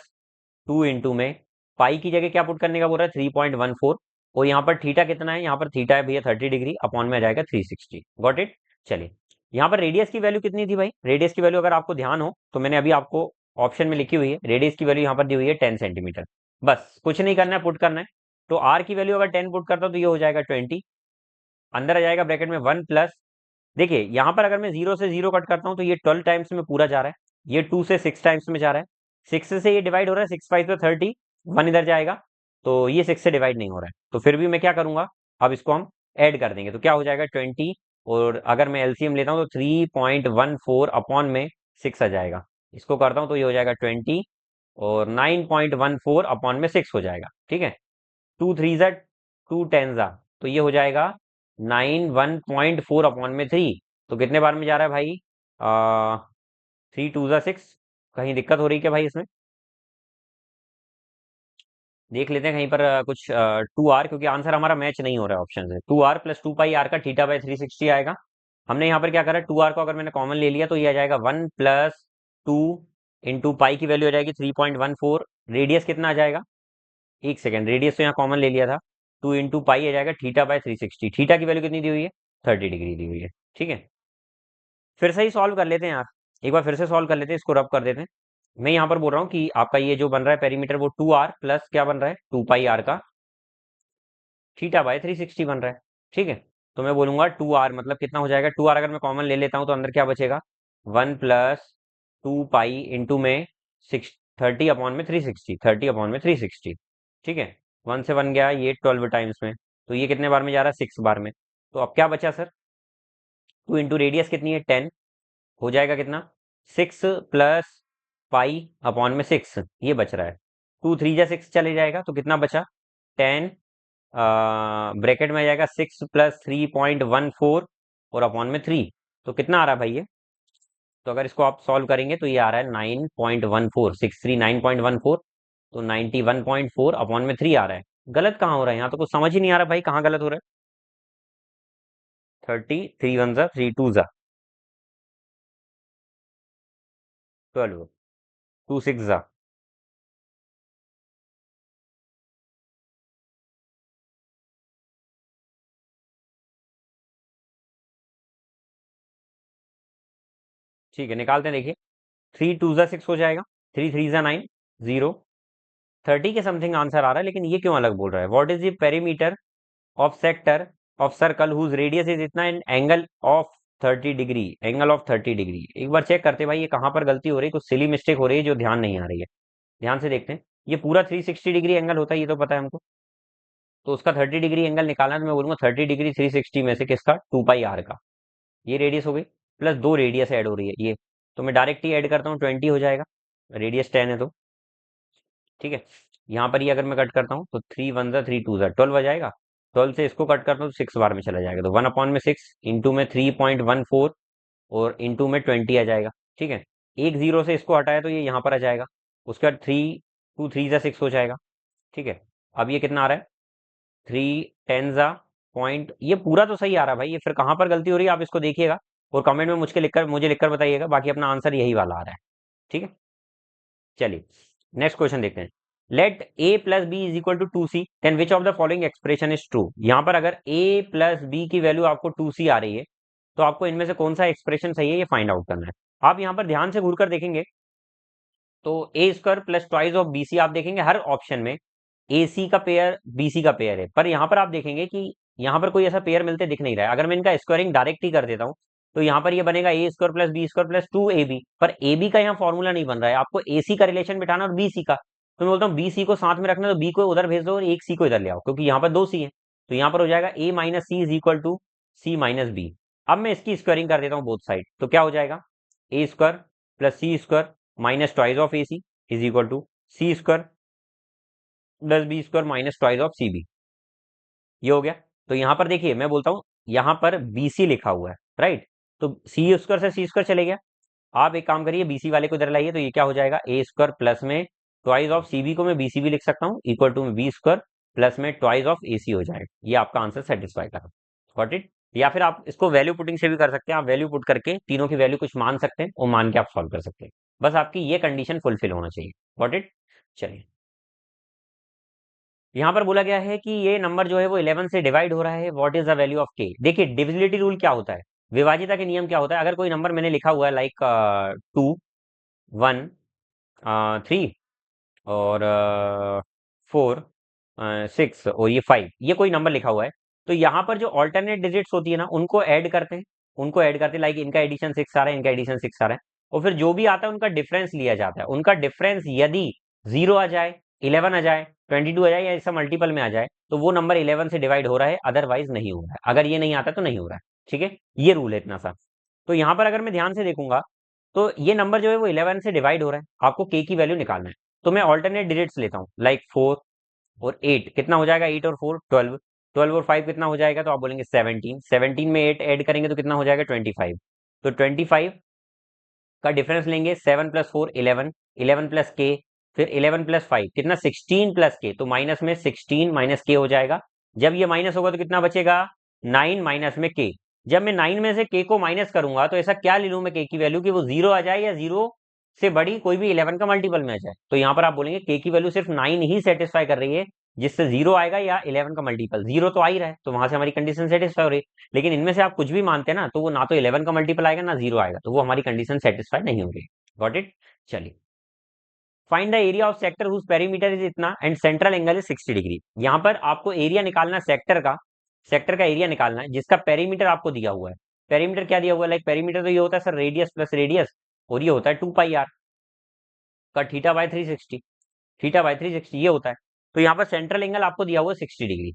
2 इंटू में पाई की जगह क्या पुट करने का बोल रहा है, 3.14, और यहाँ पर थीटा कितना है, यहाँ पर थीटा है भैया 30 डिग्री, अपॉन में आ जाएगा 360। Got it. चलिए, यहाँ पर रेडियस की वैल्यू कितनी थी भाई, रेडियस की वैल्यू अगर आपको ध्यान हो तो मैंने अभी आपको ऑप्शन में लिखी हुई है, रेडियस की वैल्यू यहाँ पर दी हुई है 10 सेंटीमीटर। बस कुछ नहीं करना है, पुट करना है। तो आर की वैल्यू अगर 10 पुट करता हूँ तो ये हो जाएगा 20, अंदर आ जाएगा ब्रैकेट में 1 प्लस, देखिए यहाँ पर अगर मैं 0 से 0 कट करता हूँ तो ये 12 टाइम्स में पूरा जा रहा है, ये 2 से 6 टाइम्स में जा रहा है, 6 से ये डिवाइड हो रहा है, 6 5 पे 30, 1 इधर जाएगा, तो ये 6 से डिवाइड नहीं हो रहा है, तो फिर भी मैं क्या करूंगा, अब इसको हम ऐड कर देंगे, तो क्या हो जाएगा 20, और अगर मैं एलसीएम लेता हूँ तो 3.14 अपॉन में 6 आ जाएगा, इसको करता हूँ तो ये हो जाएगा 20, और 9.14 अपॉन में 6 हो जाएगा, ठीक है, 2 3 ज़ा 2 10 ज़ा, तो ये हो जाएगा 91.4 अपॉन में 3, तो कितने बार में जा रहा है भाई, 3 2 ज़ा 6, कहीं दिक्कत हो रही है क्या भाई इसमें, देख लेते हैं कहीं पर कुछ 2r, क्योंकि आंसर हमारा मैच नहीं हो रहा है ऑप्शन से, 2r + 2 पाई r का थीटा बाय 360 आएगा। हमने यहाँ पर क्या करा, 2r को अगर मैंने कॉमन ले लिया तो ये आ जाएगा 1 + 2 इंटू पाई की वैल्यू आ जाएगी 3.14, रेडियस कितना आ जाएगा, एक सेकेंड, रेडियस तो यहाँ कॉमन ले लिया था, 2 इंटू पाई आ जाएगा थीटा बाय 360, थीटा की वैल्यू कितनी दी हुई है, 30 डिग्री दी हुई है, ठीक है। फिर से ही सॉल्व कर लेते हैं यार, एक बार फिर से सॉल्व कर लेते हैं, इसको रब कर देते हैं। मैं यहाँ पर बोल रहा हूँ कि आपका ये जो बन रहा है पेरीमीटर, वो 2r प्लस क्या बन रहा है, 2 पाई r का थीटा बाय 360 बन रहा है, ठीक है। तो मैं बोलूंगा 2r मतलब कितना हो जाएगा, 2r अगर मैं कॉमन ले लेता हूँ तो अंदर क्या बचेगा, 1 + 2 पाई इंटू में 30 अपॉन में 360, ठीक है, 1 से 1 गया, ये 12 टाइम्स में, तो ये कितने बार में जा रहा है, 6 बार में। तो अब क्या बचा सर, 2 इंटू रेडियस कितनी है 10, हो जाएगा कितना, 6 + पाई अपॉन में 6, ये बच रहा है, 2 3 जा 6 चले जाएगा, तो कितना बचा 10, ब्रैकेट में आ जाएगा 6 + 3.14 और अपॉन में 3, तो कितना आ रहा है भाई ये, तो अगर इसको आप सॉल्व करेंगे तो ये आ रहा है 9.14, 639.14, तो 91.4 अपॉन में 3 आ रहा है। गलत कहाँ हो रहा है, यहाँ तो कुछ समझ ही नहीं आ रहा भाई, कहाँ गलत हो रहा है, 30, 3 1 ज़ा 3 2 ज़ा 12, 2 6 ज़ा, ठीक है, निकालते हैं, देखिए 3 2 ज़ा 6 हो जाएगा, 3 3 ज़ा 9, 0, 30 के समथिंग आंसर आ रहा है, लेकिन ये क्यों अलग बोल रहा है, what is the perimeter of sector of circle whose radius is इतना in angle of 30 degree, angle of 30 degree, एक बार चेक करते हैं भाई ये कहाँ पर गलती हो रही है, कुछ सिली मिस्टेक हो रही है जो ध्यान नहीं आ रही है, ध्यान से देखते हैं। ये पूरा 360 डिग्री एंगल होता है, ये तो पता है हमको, तो उसका 30 डिग्री एंगल निकालना है, तो मैं बोलूंगा 30 डिग्री 360 में से किसका, 2 पाई r का, ये रेडियस हो गई, प्लस 2 रेडियस ऐड हो रही है ये, तो मैं डायरेक्ट ही ऐड करता हूँ, 20 हो जाएगा, रेडियस 10 है तो, ठीक है। यहाँ पर ये अगर मैं कट करता हूँ तो 3 1 ज़ा 3 2 ज़ा 12 आ जाएगा, 12 से इसको कट करता हूँ तो 6 बार में चला जाएगा, तो 1 अपॉन में 6 इंटू में 3.14 और इंटू में 20 आ जाएगा, ठीक है। एक जीरो से इसको हटाया तो ये यहाँ पर आ जाएगा, उसके बाद 3 2 3 ज़ा 6 हो जाएगा, ठीक है। अब ये कितना आ रहा है, 3 10 ज़ा पॉइंट, ये पूरा तो सही आ रहा है भाई, ये फिर कहाँ पर गलती हो रही है आप इसको देखिएगा, और कमेंट में मुझे लिखकर बताइएगा, बाकी अपना आंसर यही वाला आ रहा है, ठीक है। चलिए नेक्स्ट क्वेश्चन देखते हैं, let a + b = 2c, then which of the following expression is true. यहाँ पर अगर a + b की वैल्यू आपको 2c आ रही है, तो आपको इनमें से कौन सा एक्सप्रेशन सही है ये फाइंड आउट करना है। आप यहाँ पर ध्यान से घूरकर देखेंगे तो a² + ट्वाइस ऑफ bc, आप देखेंगे हर ऑप्शन में ac का पेयर bc का पेयर है, पर यहाँ पर आप देखेंगे कि यहाँ पर कोई ऐसा पेयर मिलते दिख नहीं रहा है। अगर मैं इनका स्क्वायरिंग डायरेक्ट ही कर देता हूँ तो यहाँ पर ये बनेगा a² + b² + 2ab, पर ab का यहाँ फॉर्मूला नहीं बन रहा है, आपको ac का रिलेशन बिठाना और bc का, तो मैं बोलता हूँ bc को साथ में रखना, तो b को उधर भेज दो और एक c को इधर ले आओ, क्योंकि यहाँ पर दो c है, तो यहाँ पर हो जाएगा a - c = c - b। अब मैं इसकी स्क्वायरिंग कर देता हूँ बोथ साइड, तो क्या हो जाएगा, a² + c² minus twice of ac is equal to c² + b² minus twice of cb, ये हो गया। तो यहाँ पर देखिए मैं बोलता हूँ यहाँ पर bc लिखा हुआ है, राइट, तो c² से c² चले गया, आप एक काम करिए bc वाले को इधर लाइए, तो ये क्या हो जाएगा, a² प्लस में ट्वाइस ऑफ cb को मैं bc भी लिख सकता हूँ, इक्वल टू b² प्लस में ट्वाइस ऑफ AC हो जाएगा। ये आपका आंसर सेटिस्फाई करा। Got it? या फिर आप इसको वैल्यू पुटिंग से भी कर सकते हैं, आप वैल्यू पुट करके तीनों की वैल्यू कुछ मान सकते हैं और मान के आप सॉल्व कर सकते हैं। बस आपकी ये कंडीशन फुलफिल होना चाहिए। Got it? चलिए, यहाँ पर बोला गया है कि ये नंबर जो है वो 11 से डिवाइड हो रहा है, what is the value of के। देखिए डिविजिबिलिटी रूल क्या होता है, विभाजिता के नियम क्या होता है। अगर कोई नंबर मैंने लिखा हुआ है लाइक 2 1 3 और 4 6 और ये 5, ये कोई नंबर लिखा हुआ है, तो यहाँ पर जो ऑल्टरनेट डिजिट्स होती है ना उनको ऐड करते हैं, लाइक इनका एडिशन 6 आ रहा है, इनका एडिशन 6 आ रहा है, और फिर जो भी आता है उनका डिफरेंस लिया जाता है। उनका डिफरेंस यदि 0 आ जाए, 11 आ जाए, 22 आ जाए या ऐसा मल्टीपल में आ जाए तो वो नंबर 11 से डिवाइड हो रहा है, अदरवाइज नहीं हो रहा है। अगर ये नहीं आता तो नहीं हो रहा है। ठीक है, ये रूल है इतना सा। तो यहाँ पर अगर मैं ध्यान से देखूंगा तो ये नंबर जो है वो 11 से डिवाइड हो रहा है, आपको के की वैल्यू निकालना है। तो मैं ऑल्टरनेट डिजिट्स लेता हूँ, लाइक 4 और 8, कितना हो जाएगा 8 और 4 12, 12 और 5 कितना हो जाएगा, तो आप बोलेंगे 17, 17 में 8 ऐड करेंगे तो कितना हो जाएगा 25। तो 25 का डिफरेंस लेंगे, 7 प्लस 4 11, 11 प्लस के, फिर 11 प्लस 5 कितना 16 प्लस के, तो माइनस में 16 माइनस के हो जाएगा। जब ये माइनस होगा तो कितना बचेगा 9 माइनस में के। जब मैं 9 में से के को माइनस करूंगा तो ऐसा क्या ले लूं मैं के की वैल्यू की वो 0 आ जाए या 0 से बड़ी कोई भी 11 का मल्टीपल में आ जाए। तो यहाँ पर आप बोलेंगे के की वैल्यू सिर्फ 9 ही सेटिस्फाई कर रही है, जिससे 0 आएगा या 11 का मल्टीपल। 0 तो आ ही रहा है तो वहां से हमारी कंडीशन सेटिस्फाई हो रही है। लेकिन इनमें से आप कुछ भी मानते हैं ना तो वो ना तो 11 का मल्टीपल आएगा ना 0 आएगा, तो वो हमारी कंडीशन सेटिस्फाई नहीं हो रही। Got it? चलिए, find the area of sector whose perimeter is इतना and central angle is 60 degree. यहाँ पर आपको एरिया निकालना है सेक्टर का एरिया निकालना है जिसका पेरीमीटर आपको दिया हुआ है। पेरीमीटर क्या दिया हुआ है, लाइक पेरीमीटर तो ये होता है सर रेडियस प्लस रेडियस, और ये होता है 2 पाई r का थीटा बाय 360, थीटा बाय 360 ये होता है। तो यहाँ पर सेंट्रल एंगल आपको दिया हुआ है 60 डिग्री,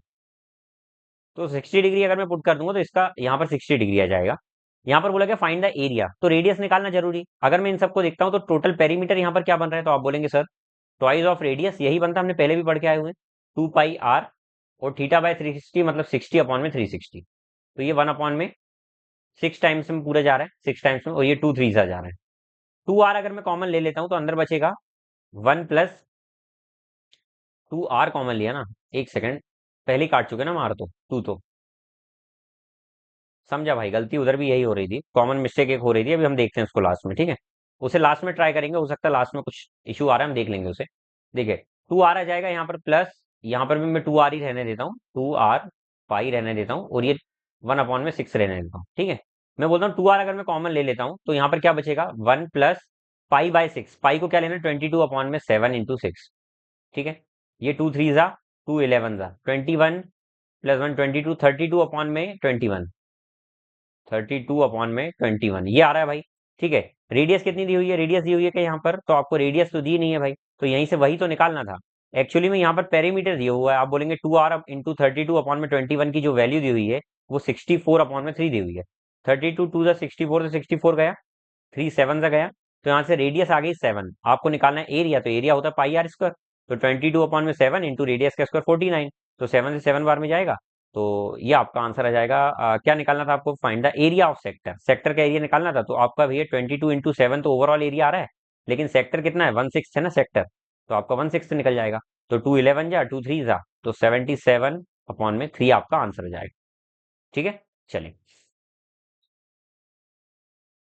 तो 60 डिग्री अगर मैं पुट कर दूंगा तो इसका यहाँ पर 60 डिग्री आ जाएगा। यहाँ पर बोला गया फाइंड द एरिया, तो रेडियस निकालना जरूरी। अगर मैं इन सबको देखता हूँ तो टोटल पेरीमीटर यहाँ पर क्या बन रहा है, तो आप बोलेंगे सर ट्वाइस ऑफ रेडियस, यही बनता हमने पहले भी पढ़ के आए हुए, 2 पाई r, और थीटा बाय 360 मतलब 60 अपॉन में 360, तो ये 1 अपॉन में 6 टाइम्स में पूरा जा रहा है, 6 टाइम्स में, और ये 2 3 आ जा रहा है। 2r अगर मैं कॉमन ले लेता हूँ तो अंदर बचेगा 1 प्लस 2r, कॉमन लिया ना, एक सेकंड, पहले ही काट चुके ना मार, तो 2 तो समझा भाई, गलती उधर भी यही हो रही थी, कॉमन मिस्टेक एक हो रही थी, अभी हम देखते हैं उसको लास्ट में। ठीक है, उसे लास्ट में ट्राई करेंगे, हो सकता है लास्ट में कुछ इशू आ रहा है, हम देख लेंगे उसे। देखिए 2r आ जाएगा यहाँ पर, प्लस यहाँ पर भी मैं 2r ही रहने देता हूँ, 2r पाई रहने देता हूँ, और ये 1 अपॉन में 6 रहने देता हूँ। ठीक है, मैं बोलता हूँ 2r अगर मैं कॉमन ले लेता हूँ तो यहाँ पर क्या बचेगा 1 प्लस पाई बाय 6, पाई को क्या लेना 22 अपॉन में 7 इंटू 6। ठीक है, ये 2 3 जा 2 11 जा 21 प्लस 1 22, 32 अपॉन में 21, 32 अपॉन में 21 ये आ रहा है भाई। ठीक है, रेडियस कितनी दी हुई है, रेडियस दी हुई है क्या यहाँ पर, तो आपको रेडियस तो दी नहीं है भाई, तो यहीं से वही तो निकालना था। एक्चुअली में यहाँ पर पेरीमीटर दिया हुआ है, आप बोलेंगे 2r इंटू 32 अपॉन में 21 की जो वैल्यू दी हुई है वो 64 अपॉन में 3 दी हुई है। 32 2 64 से 64 गया, 3 7 से गया, तो यहाँ से रेडियस आ गई 7, आपको निकालना है एरिया, तो एरिया होता है पाई आर स्क्वायर, तो 22 अपॉन में 7 इंटू रेडियस का स्क्वायर 49, तो 7 से 7 बार में जाएगा, तो ये आपका आंसर आ जाएगा। क्या निकालना था आपको, find the area of sector, sector का एरिया निकालना था, तो आपका भैया 22 इंटू 7 तो ओवरऑल एरिया आ रहा है, लेकिन सेक्टर कितना है 1/6 है ना सेक्टर, तो आपका 1/6 निकल जाएगा, तो 2 11 जा 2 3 जा, तो 77 अपॉन में 3 आपका आंसर आ जाएगा। ठीक है, चलिए,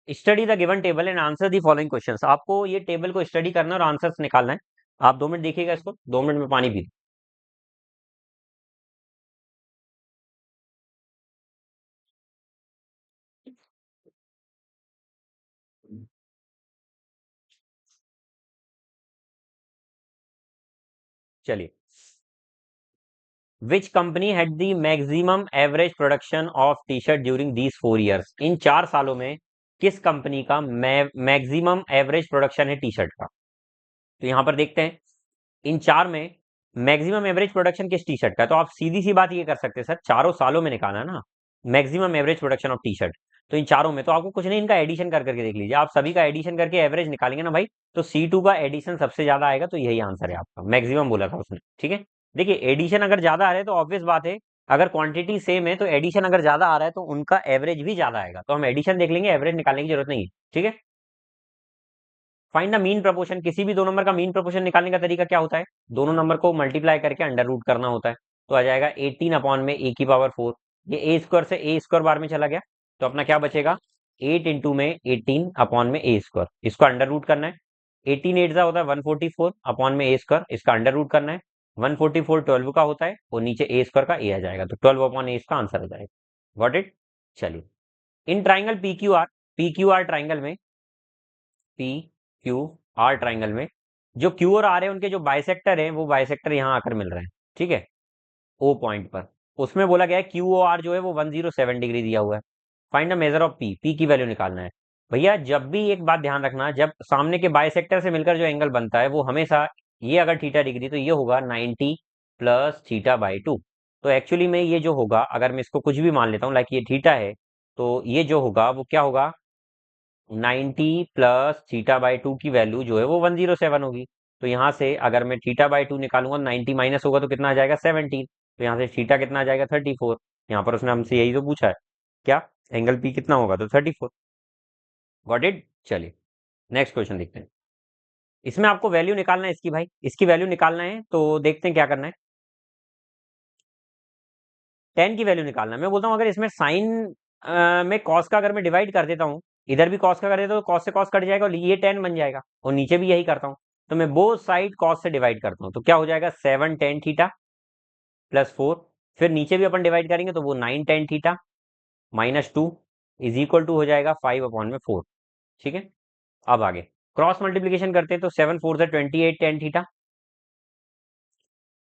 study the given table and answer the following questions. आपको ये टेबल को स्टडी करना है और आंसर्स निकालना है। आप 2 मिनट देखिएगा इसको, 2 मिनट में पानी पी। चलिए, which company had the maximum average production of T shirt during these 4 years, इन 4 सालों में किस कंपनी का मैक्सिमम एवरेज प्रोडक्शन है टी शर्ट का। तो यहां पर देखते हैं इन 4 में मैक्सिमम एवरेज प्रोडक्शन किस टी शर्ट का, तो आप सीधी सी बात ये कर सकते हैं सर, चारों सालों में निकालना है ना maximum average production of T shirt, तो इन चारों में तो आपको कुछ नहीं, इनका एडिशन कर करके देख लीजिए, आप सभी का एडिशन करके एवरेज निकालेंगे ना भाई, तो C2 का एडिशन सबसे ज्यादा आएगा, तो यही आंसर है आपका, मैक्सिमम बोला था उसने। ठीक है, देखिए एडिशन अगर ज्यादा आ रहा है तो ऑब्वियस बात है, अगर क्वांटिटी सेम है तो एडिशन अगर ज्यादा आ रहा है तो उनका एवरेज भी ज्यादा आएगा, तो हम एडिशन देख लेंगे, एवरेज निकालने की जरूरत नहीं है। ठीक है, फाइंड द मीन प्रोपोर्शन, किसी भी दो नंबर का मीन प्रोपोर्शन निकालने का तरीका क्या होता है, दोनों नंबर को मल्टीप्लाई करके अंडर रूट करना होता है। तो आ जाएगा 18 अपॉन में ए की पावर 4, ये ए स्क्वायर से ए स्क्वायर बार में चला गया, तो अपना क्या बचेगा 8 इंटू में 18 अपॉन में ए स्क्वायर, इसको अंडर रूट करना है। 18 8 होता है 144 अपॉन में ए स्क्वायर, इसका अंडर रूट करना है। 144 12 का होता है और नीचे ए स्क्वायर का ए आ जाएगा, तो 12 अपॉन ए इसका आंसर आ जाएगा। Got it. चलिए, in triangle P Q R triangle में, पी क्यू आर ट्राइंगल में जो क्यू और आर है उनके जो बाइसेक्टर हैं वो बाइसेक्टर यहाँ आकर मिल रहे हैं, ठीक है, ओ पॉइंट पर। उसमें बोला गया है क्यू ओ आर जो है वो 107 डिग्री दिया हुआ है। Find the measure of P की वैल्यू निकालना है। भैया जब भी एक बात ध्यान रखना, जब सामने के बाइसेक्टर से मिलकर जो एंगल बनता है वो हमेशा, ये अगर थीटा डिग्री तो ये होगा 90 प्लस थीटा बाई 2। तो एक्चुअली में ये जो होगा, अगर मैं इसको कुछ भी मान लेता हूँ लाइक ये थीटा है, तो ये जो होगा वो क्या होगा 90 प्लस थीटा बाई 2 की वैल्यू जो है वो 107 होगी। तो यहाँ से अगर मैं थीटा बाई 2 निकालूंगा 90 माइनस होगा तो कितना आ जाएगा 17। तो यहाँ से थीटा कितना आ जाएगा 34। यहाँ पर उसने हमसे यही तो पूछा है, क्या एंगल पी कितना होगा, तो 34। Got it. चलिए नेक्स्ट क्वेश्चन देखते हैं। इसमें आपको वैल्यू निकालना है इसकी, भाई इसकी वैल्यू निकालना है, तो देखते हैं क्या करना है। 10 की वैल्यू निकालना है। मैं बोलता हूँ अगर इसमें साइन में कॉस का अगर मैं डिवाइड कर देता हूँ, इधर भी कॉस का कर देता हूँ तो कॉस से कॉस कट जाएगा और ये 10 बन जाएगा, और नीचे भी यही करता हूँ। तो मैं बोथ साइड कॉस से डिवाइड करता हूँ, तो क्या हो जाएगा 7 tan थीटा प्लस 4, फिर नीचे भी अपन डिवाइड करेंगे तो वो 9 tan theta minus 2 is equal to हो जाएगा 5 अपॉन में 4। ठीक है, अब आगे क्रॉस मल्टीप्लीकेशन करते हैं, तो 7 4 से 28 tan theta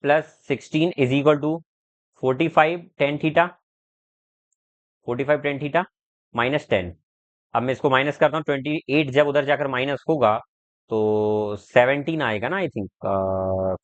plus 16 is equal to 45 tan theta, 45 tan theta minus 10। अब मैं इसको माइनस करता हूँ, 28 जब उधर जाकर माइनस होगा तो 17 आएगा ना, आई थिंक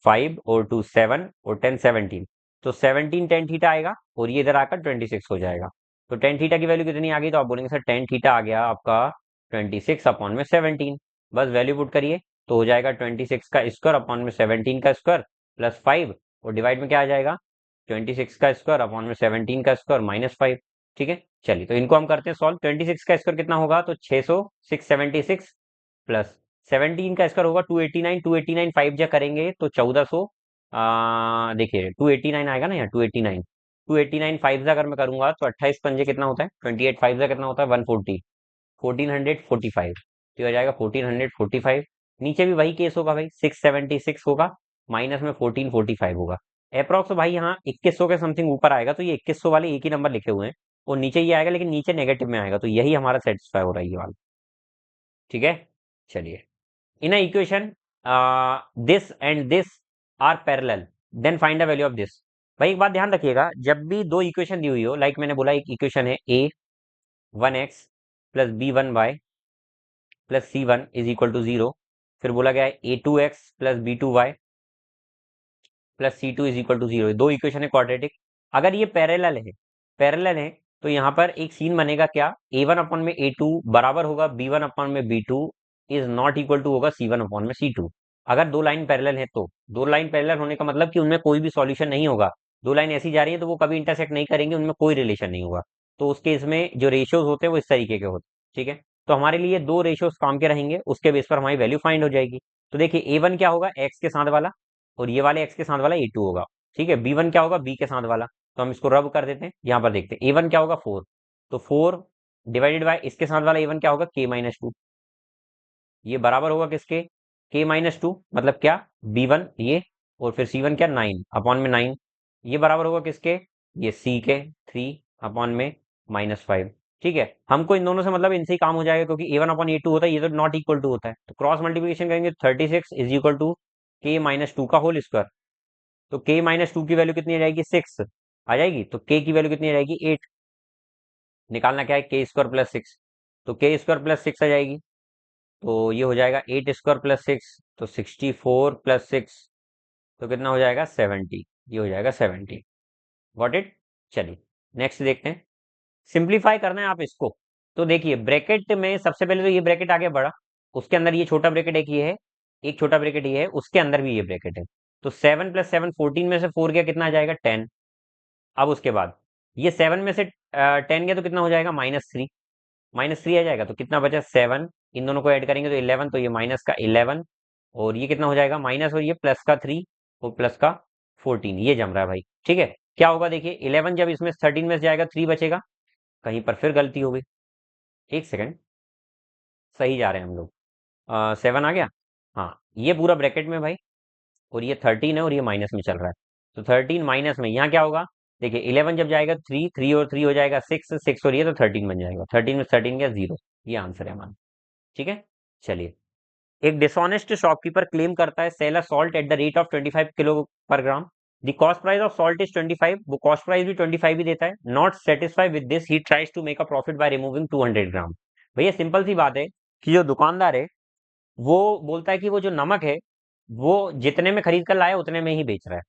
5 और 2 7 और 10 17, तो 17 tan थीटा आएगा और ये इधर आकर 26 हो जाएगा। तो tan थीटा की वैल्यू कितनी आ गई, तो आप बोलेंगे सर tan थीटा आ गया आपका 26 अपॉन में 17। बस वैल्यू पुट करिए तो हो जाएगा 26 का स्क्वायर अपॉन में 17 का स्क्वायर प्लस 5, और डिवाइड में क्या आ जाएगा 26 का स्क्वायर अपॉन में 17 का स्क्वायर माइनस 5। ठीक है, चलिए तो इनको हम करते हैं सॉल्व। 26 का स्क्वायर कितना होगा, तो 600 676 प्लस 17 का स्क्वायर होगा 289, 289 5 जा करेंगे तो 1400, देखिए 289 आएगा ना यहाँ, 289 289 5 जा अगर मैं करूंगा तो 28 पंजे कितना होता है 28 5 जा कितना होता है 140, 1445, तो हो जाएगा 1445। नीचे भी वही केस होगा भाई, 676 होगा माइनस में 1445 होगा। अप्रॉक्स भाई यहाँ 2100 के समथिंग ऊपर आएगा, तो ये 2100 वाले एक ही नंबर लिखे हुए हैं, और नीचे ये आएगा लेकिन नीचे नेगेटिव में आएगा, तो यही हमारा सेटिस्फाई हो रहा है ये वाला। ठीक है, चलिए in equation this and this are parallel, then find the value of this. भाई एक बात ध्यान रखिएगा, जब भी दो इक्वेशन दी हुई हो, लाइक मैंने बोला एक इक्वेशन है A 1x plus B 1y plus C 1 is equal to 0, फिर बोला गया है A 2x plus B 2y plus C 2 is equal to 0, दो इक्वेशन है क्वाड्रेटिक। अगर ये पैरेलल है तो यहाँ पर एक सीन बनेगा क्या, a1 अपॉन में a2 बराबर होगा b1 अपॉन में b2 is not equal to होगा c1 अपॉन में c2। अगर दो लाइन पैरेलल है तो, दो लाइन पैरेलल होने का मतलब कि उनमें कोई भी सॉल्यूशन नहीं होगा, दो लाइन ऐसी जा रही है तो वो कभी इंटरसेक्ट नहीं करेंगे, उनमें कोई रिलेशन नहीं होगा। तो उस केस में जो रेशियोज होते हैं वो इस तरीके के होते हैं। ठीक है, तो हमारे लिए दो रेशियोज काम के रहेंगे, उसके बेस पर हमारी वैल्यू फाइंड हो जाएगी। तो देखिए a1 क्या होगा x के साथ वाला, और ये वाले x के साथ वाला a2 होगा। ठीक है, b1 क्या होगा b के साथ वाला, तो हम इसको रब कर देते हैं, यहाँ पर देखते हैं a1 क्या होगा 4, तो 4 डिवाइडेड बाय इसके साथ वाला a1 क्या होगा k माइनस 2, ये बराबर होगा किसके k माइनस 2, मतलब क्या b1 ये, और फिर c1 क्या 9 अपॉन में 9, ये बराबर होगा किसके, ये c के 3 अपॉन में माइनस 5। ठीक है, हमको इन दोनों से मतलब इनसे ही काम हो जाएगा, क्योंकि a1 अपॉन a2 होता है, ये तो नॉट इक्वल टू होता है, तो क्रॉस मल्टीप्लिकेशन करेंगे 36 is equal to k minus 2 का होल स्क्वायर। तो k माइनस 2 की वैल्यू कितनी आ जाएगी 6 आ जाएगी, तो k की वैल्यू कितनी आ जाएगी 8। निकालना क्या है k स्क्वायर प्लस 6, तो k स्क्वायर प्लस 6 आ जाएगी, तो ये हो जाएगा 8 स्क्वायर प्लस 6, तो 64 प्लस 6, तो कितना हो जाएगा 70, ये हो जाएगा 70। Got it. चलिए नेक्स्ट देखते हैं, सिंप्लीफाई करना है आप इसको। तो देखिए ब्रैकेट में सबसे पहले तो ये ब्रैकेट आ गया बड़ा, उसके अंदर ये छोटा ब्रैकेट एक ये है, एक छोटा ब्रैकेट ये है, उसके अंदर भी ये ब्रैकेट है। तो 7 प्लस 7 14 में से 4 गया कितना आ जाएगा 10। अब उसके बाद ये 7 में से 10 गया तो कितना हो जाएगा -3, -3 आ जाएगा, तो कितना बचा 7 इन दोनों को ऐड करेंगे तो 11, तो ये माइनस का 11 और ये कितना हो जाएगा माइनस, और ये प्लस का 3 और प्लस का 14, ये जम रहा है भाई। ठीक है, क्या होगा देखिए, 11 जब इसमें 13 में से जाएगा 3 बचेगा, कहीं पर फिर गलती हो गई, एक सेकंड, सही जा रहे हैं हम लोग। 7 आ गया, हाँ ये पूरा ब्रैकेट में भाई, और ये 13 है और ये माइनस में चल रहा है, तो 13 माइनस में यहाँ क्या होगा, देखिए 11 जब जाएगा 3, 3 और 3 हो जाएगा 6, 6 और ये तो 13 बन जाएगा, 13 में 13 गया 0, ये आंसर है हमारा। ठीक है, चलिए। एक डिसऑनेस्ट शॉपकीपर क्लेम करता है sell a salt at the rate of 25 kilo per gram, the cost price of salt is 25, वो कॉस्ट प्राइस भी 25 ही देता है, not satisfied with this he tries to make a profit by removing 200 gram. भैया simple सी बात है कि जो दुकानदार है वो बोलता है कि वो जो नमक है वो जितने में खरीद कर लाया उतने में ही बेच रहा है,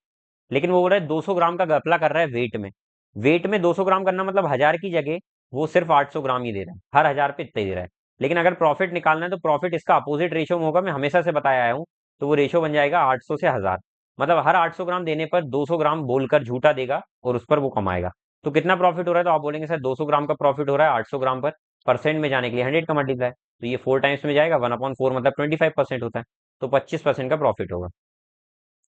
लेकिन वो बोल रहा है 200 ग्राम का घपला कर रहा है वेट में। वेट में 200 ग्राम करना मतलब 1000 की जगह वो सिर्फ 800 ग्राम ही दे रहा है, हर 1000 पे इतना ही दे रहा है। लेकिन अगर प्रॉफिट निकालना है तो प्रॉफिट इसका अपोजिट रेशियो में होगा, मैं हमेशा से बताया आया हूँ, तो वो रेशियो बन जाएगा 800 से 1000, मतलब हर 800 ग्राम देने पर 200 ग्राम बोलकर झूठा देगा और उस पर वो कमाएगा। तो कितना प्रॉफिट हो रहा है, तो आप बोलेंगे सर 200 ग्राम का प्रॉफिट हो रहा है 800 ग्राम पर, परसेंट में जाने के लिए 100 का मल्टीप्लाई, तो ये 4 टाइम्स में जाएगा, 1/4 मतलब 25% होता है, तो 25% का प्रॉफिट होगा।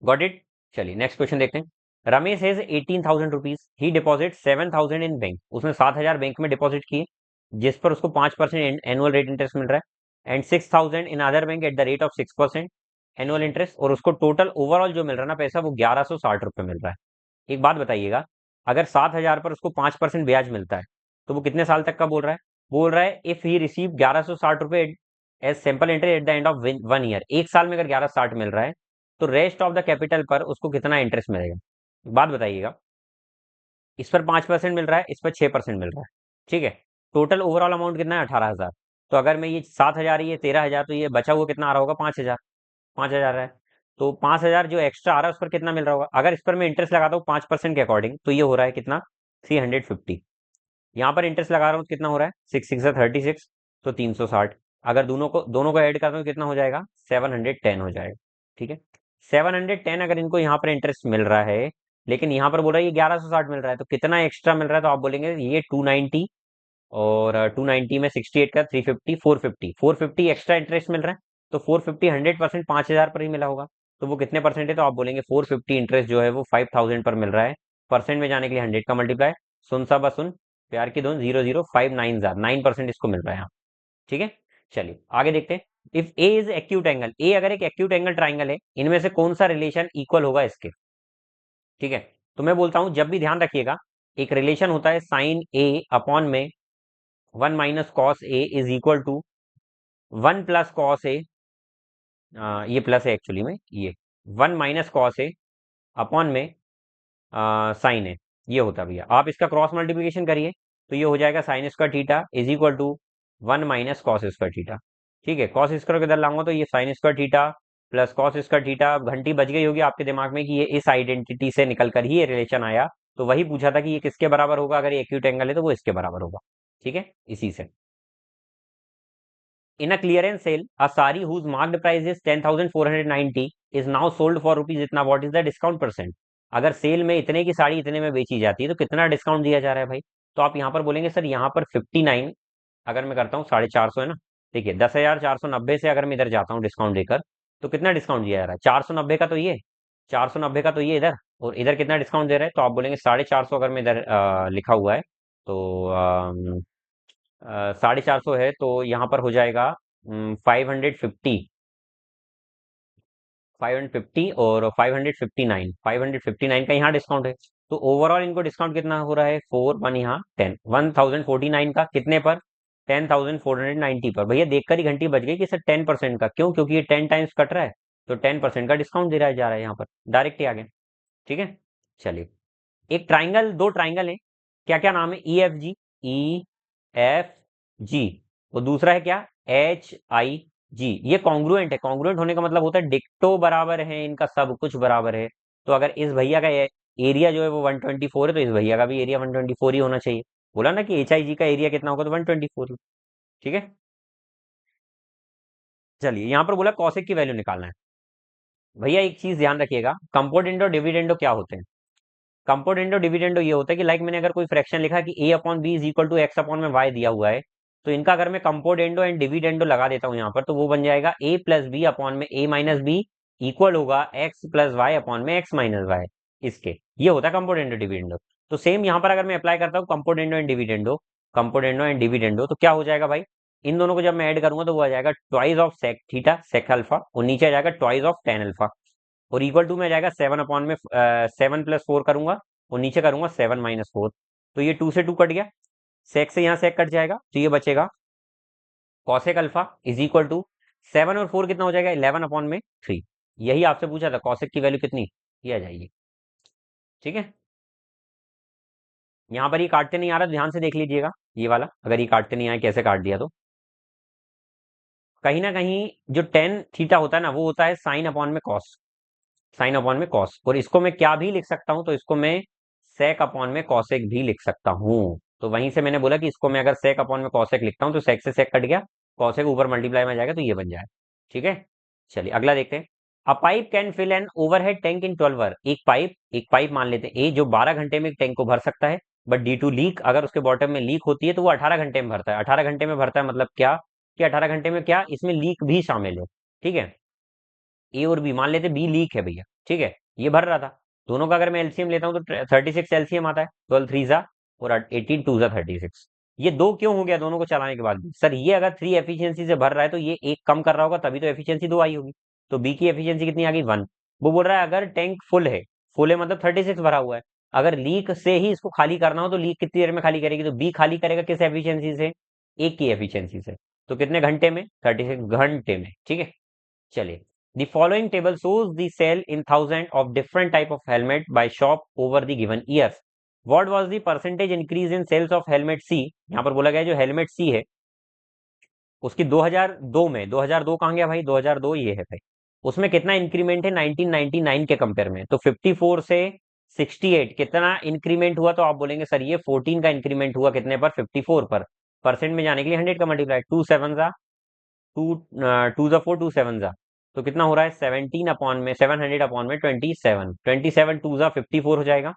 Got it. चलिए नेक्स्ट क्वेश्चन देखते हैं। Ramesh has 18,000 rupees, he deposit 7,000 in bank, उसने 7,000 बैंक में डिपॉजिट किए जिस पर उसको 5% एनुअल रेट इंटरेस्ट मिल रहा है, and 6,000 in other bank at the rate of 6% annual interest, और उसको टोटल ओवरऑल जो मिल रहा है ना पैसा वो 1160 रुपये मिल रहा है। एक बात बताइएगा, अगर 7,000 पर उसको 5% ब्याज मिलता है तो वो कितने साल तक का बोल रहा है, बोल रहा है इफ ही रिसीव 1160 रुपये as simple interest at the end of 1 year, एक साल में अगर 1160 मिल रहा है तो रेस्ट ऑफ द कैपिटल पर उसको कितना इंटरेस्ट मिलेगा। बात बताइएगा, इस पर 5% मिल रहा है, इस पर 6% मिल रहा है, ठीक है, टोटल ओवरऑल अमाउंट कितना है 18,000, तो अगर मैं ये 7,000 ये 13,000, तो ये बचा हुआ कितना आ रहा होगा 5,000, 5,000 है, तो 5,000 जो एक्स्ट्रा आ रहा है उस पर कितना मिल रहा होगा, अगर इस पर मैं इंटरेस्ट लगाता हूँ 5% के अकॉर्डिंग तो ये हो रहा है कितना 350, यहाँ पर इंटरेस्ट लगा रहा हूँ कितना हो रहा है 6 6 36, तो 360, अगर दोनों को ऐड करता हूँ कितना हो जाएगा 710 हो जाएगा। ठीक है, 710 अगर इनको यहाँ पर इंटरेस्ट मिल रहा है, लेकिन यहाँ पर बोल रहा है ये 1160 मिल रहा है, तो कितना एक्स्ट्रा मिल रहा है, तो आप बोलेंगे ये 290, और 290 में 68 का 350, 450 एक्स्ट्रा इंटरेस्ट मिल रहा है, तो 450 100% 5,000 पर ही मिला होगा, तो वो कितने परसेंट है, तो आप बोलेंगे 450 इंटरेस्ट जो है वो 5,000 पर मिल रहा है, परसेंट में जाने के लिए 100 का मल्टीप्लाई, सुन सा बसुन, प्यार की धुन, 005 9 9% इसको मिल रहा है यहाँ। ठीक है, चलिए आगे देखते हैं। If A is acute angle, A अगर एक एक्यूट एंगल ट्राइंगल है, इनमें से कौन सा रिलेशन इक्वल होगा इसके। ठीक है, तो मैं बोलता हूं जब भी ध्यान रखिएगा, एक रिलेशन होता है साइन ए अपॉन में 1 - cos A is equal to 1 + cos A, ये प्लस है एक्चुअली में, ये 1 - cos A अपॉन में साइन है, ये होता है भैया, आप इसका क्रॉस मल्टीप्लीकेशन करिए तो ये हो जाएगा sine square theta is equal to 1 - cos square theta. ठीक है, कॉस स्क्वायर किधर लाऊंगा तो ये sine square theta plus cos square theta, घंटी बज गई होगी आपके दिमाग में कि ये इस आइडेंटिटी से निकल कर ही ये रिलेशन आया, तो वही पूछा था कि ये किसके बराबर होगा, अगर ये एक्यूट एंगल है तो वो इसके बराबर होगा। ठीक है, इसी से in a clearance sale a sari whose marked price is 10,490 is now sold for rupees इतना, what is the discount percent, अगर सेल में इतने की साड़ी इतने में बेची जाती है तो कितना डिस्काउंट दिया जा रहा है भाई, तो आप यहाँ पर बोलेंगे सर यहाँ पर 59, अगर मैं करता हूँ 450 है ना, देखिए 10,490 से अगर मैं इधर जाता हूँ डिस्काउंट देकर तो कितना डिस्काउंट दिया जा रहा है 490 का, तो ये 490 का तो ये इधर, और इधर कितना डिस्काउंट दे रहा है, तो आप बोलेंगे 450, अगर मैं इधर लिखा हुआ है तो 450 है, तो यहाँ पर हो जाएगा 550, 550 और 559 का यहाँ डिस्काउंट है, तो ओवरऑल इनको डिस्काउंट कितना हो रहा है 4 1 यहाँ 10, 1049 का कितने पर 10,490 पर, भैया देखकर ही घंटी बज गई कि सर 10% का, क्यों, क्योंकि ये 10 टाइम्स कट रहा है, तो 10% का डिस्काउंट दे रहा है जा रहा है यहाँ पर, डायरेक्ट ही आ गया। ठीक है, चलिए। एक ट्राइंगल, दो ट्राइंगल है, क्या क्या नाम है, EFG, और दूसरा है क्या HIG, ये कॉन्ग्रुएंट है, कॉन्ग्रुएंट होने का मतलब होता है डिक्टो बराबर है, इनका सब कुछ बराबर है, तो अगर इस भैया का एरिया जो है वो 124 है तो इस भैया का भी एरिया 124 ही होना चाहिए, बोला ना कि HIG का एरिया कितना होगा तो 124। ठीक है, चलिए यहाँ पर बोला कौशिक की वैल्यू निकालना है, भैया एक चीज ध्यान रखिएगा, कंपोनेंट और डिविडेंडो क्या होते हैं, कंपोनेंट और डिविडेंडो ये होता है कि लाइक मैंने अगर कोई फ्रैक्शन लिखा कि A/B इज इक्वल टू X/में Y दिया हुआ है, तो इनका अगर मैं कंपोनेंडो एंड डिविडेंडो लगा देता हूँ यहाँ पर, तो वो बन जाएगा a प्लस बी अपॉन में a माइनस बी इक्वल होगा x प्लस वाई अपॉन में x माइनस वाई। इसके ये होता है कंपोनेंडो डिविडेंडो। तो सेम यहाँ पर अगर मैं अप्लाई करता हूँ कंपोनेंडो एंड डिविडेंडो, तो क्या हो जाएगा भाई, इन दोनों को जब मैं ऐड करूंगा तो वो आ जाएगा twice of sec theta sec alpha, और नीचे आ जाएगा ट्वाइस ऑफ टेन अल्फा, और इक्वल टू में आ जाएगा 7 अपॉन में 7 प्लस 4 करूंगा, और नीचे करूंगा 7 माइनस 4। तो ये 2 से 2 कट गया, सेक से यहाँ सेक कट जाएगा, तो ये बचेगा cosec alpha is equal to 7 और 4 कितना हो जाएगा 11 अपॉन में 3। यही आपसे पूछा था कॉसेक की वैल्यू कितनी, ये आ जाएगी। ठीक है, यहाँ पर ये काटते नहीं आ रहा, ध्यान से देख लीजिएगा ये वाला, अगर ये काटते नहीं आए कैसे काट दिया, तो कहीं ना कहीं जो टेन थीटा होता है ना, वो होता है साइन अपॉन में कॉस, साइन अपॉन में कॉस, और इसको मैं क्या भी लिख सकता हूं, तो इसको मैं सेक अपॉन में कॉसेक भी लिख सकता हूं। तो वहीं से मैंने बोला कि इसको मैं अगर सेक अपॉन में कॉसेक लिखता हूं, तो सेक से सेक कट गया, कॉसेक ऊपर मल्टीप्लाई में आ जाएगा, तो ये बन जाए। ठीक है, चलिए अगला देखते हैं। A pipe can fill an overhead tank in 12 hour. एक पाइप मान लेते हैं ए, जो 12 घंटे में एक टैंक को भर सकता है, बट ड्यू टू लीक, अगर उसके बॉटम में लीक होती है तो वो 18 घंटे में भरता है। 18 घंटे में भरता है मतलब क्या, कि 18 घंटे में क्या, इसमें लीक भी शामिल है। ठीक है, ए और बी मान लेते, बी लीक है भैया, ठीक है, ये भर रहा था। दोनों का अगर मैं एलसीएम लेता हूँ तो 36 एलसीएम आता है, 12 थ्री जा और 18 टू जा 36। ये दो क्यों हो गया दोनों को चलाने के बाद भी, सर ये अगर 3 एफिशिएंसी से भर रहा है तो ये एक कम कर रहा होगा, तभी तो एफिशिएंसी 2 आई होगी। तो बी की एफिशिएंसी कितनी आ गई 1। वो बोल रहा है अगर टैंक फुल है मतलब 36 भरा हुआ है, अगर लीक से ही इसको खाली करना हो तो लीक कितनी देर में खाली करेगी, तो बी खाली करेगा किस एफिशिएंसी से, एक की एफिशिएंसी से। तो कितने घंटे में, 36 घंटे में। ठीक है, चलिए, the following table shows the sale in thousand of different type of helmet by shop over the given years. What was the percentage increase in sales of helmet C? यहाँ पर बोला गया जो हेलमेट सी है उसकी 2002 में, 2002 कहाँ गया भाई, 2002 ये है भाई, उसमें कितना इंक्रीमेंट है 1999 के कंपेयर में, तो 54 से 68 कितना इंक्रीमेंट हुआ, तो आप बोलेंगे सर ये 14 का इंक्रीमेंट हुआ कितने पर, 54 पर। परसेंट में जाने के लिए 100 का मल्टीप्लाई, टू सेवन जा टू, टू जा फोर, टू सेवन जा, तो कितना हो रहा है 17 अपॉन में 700 अपॉन में 27, 27 टू जा 54 हो जाएगा,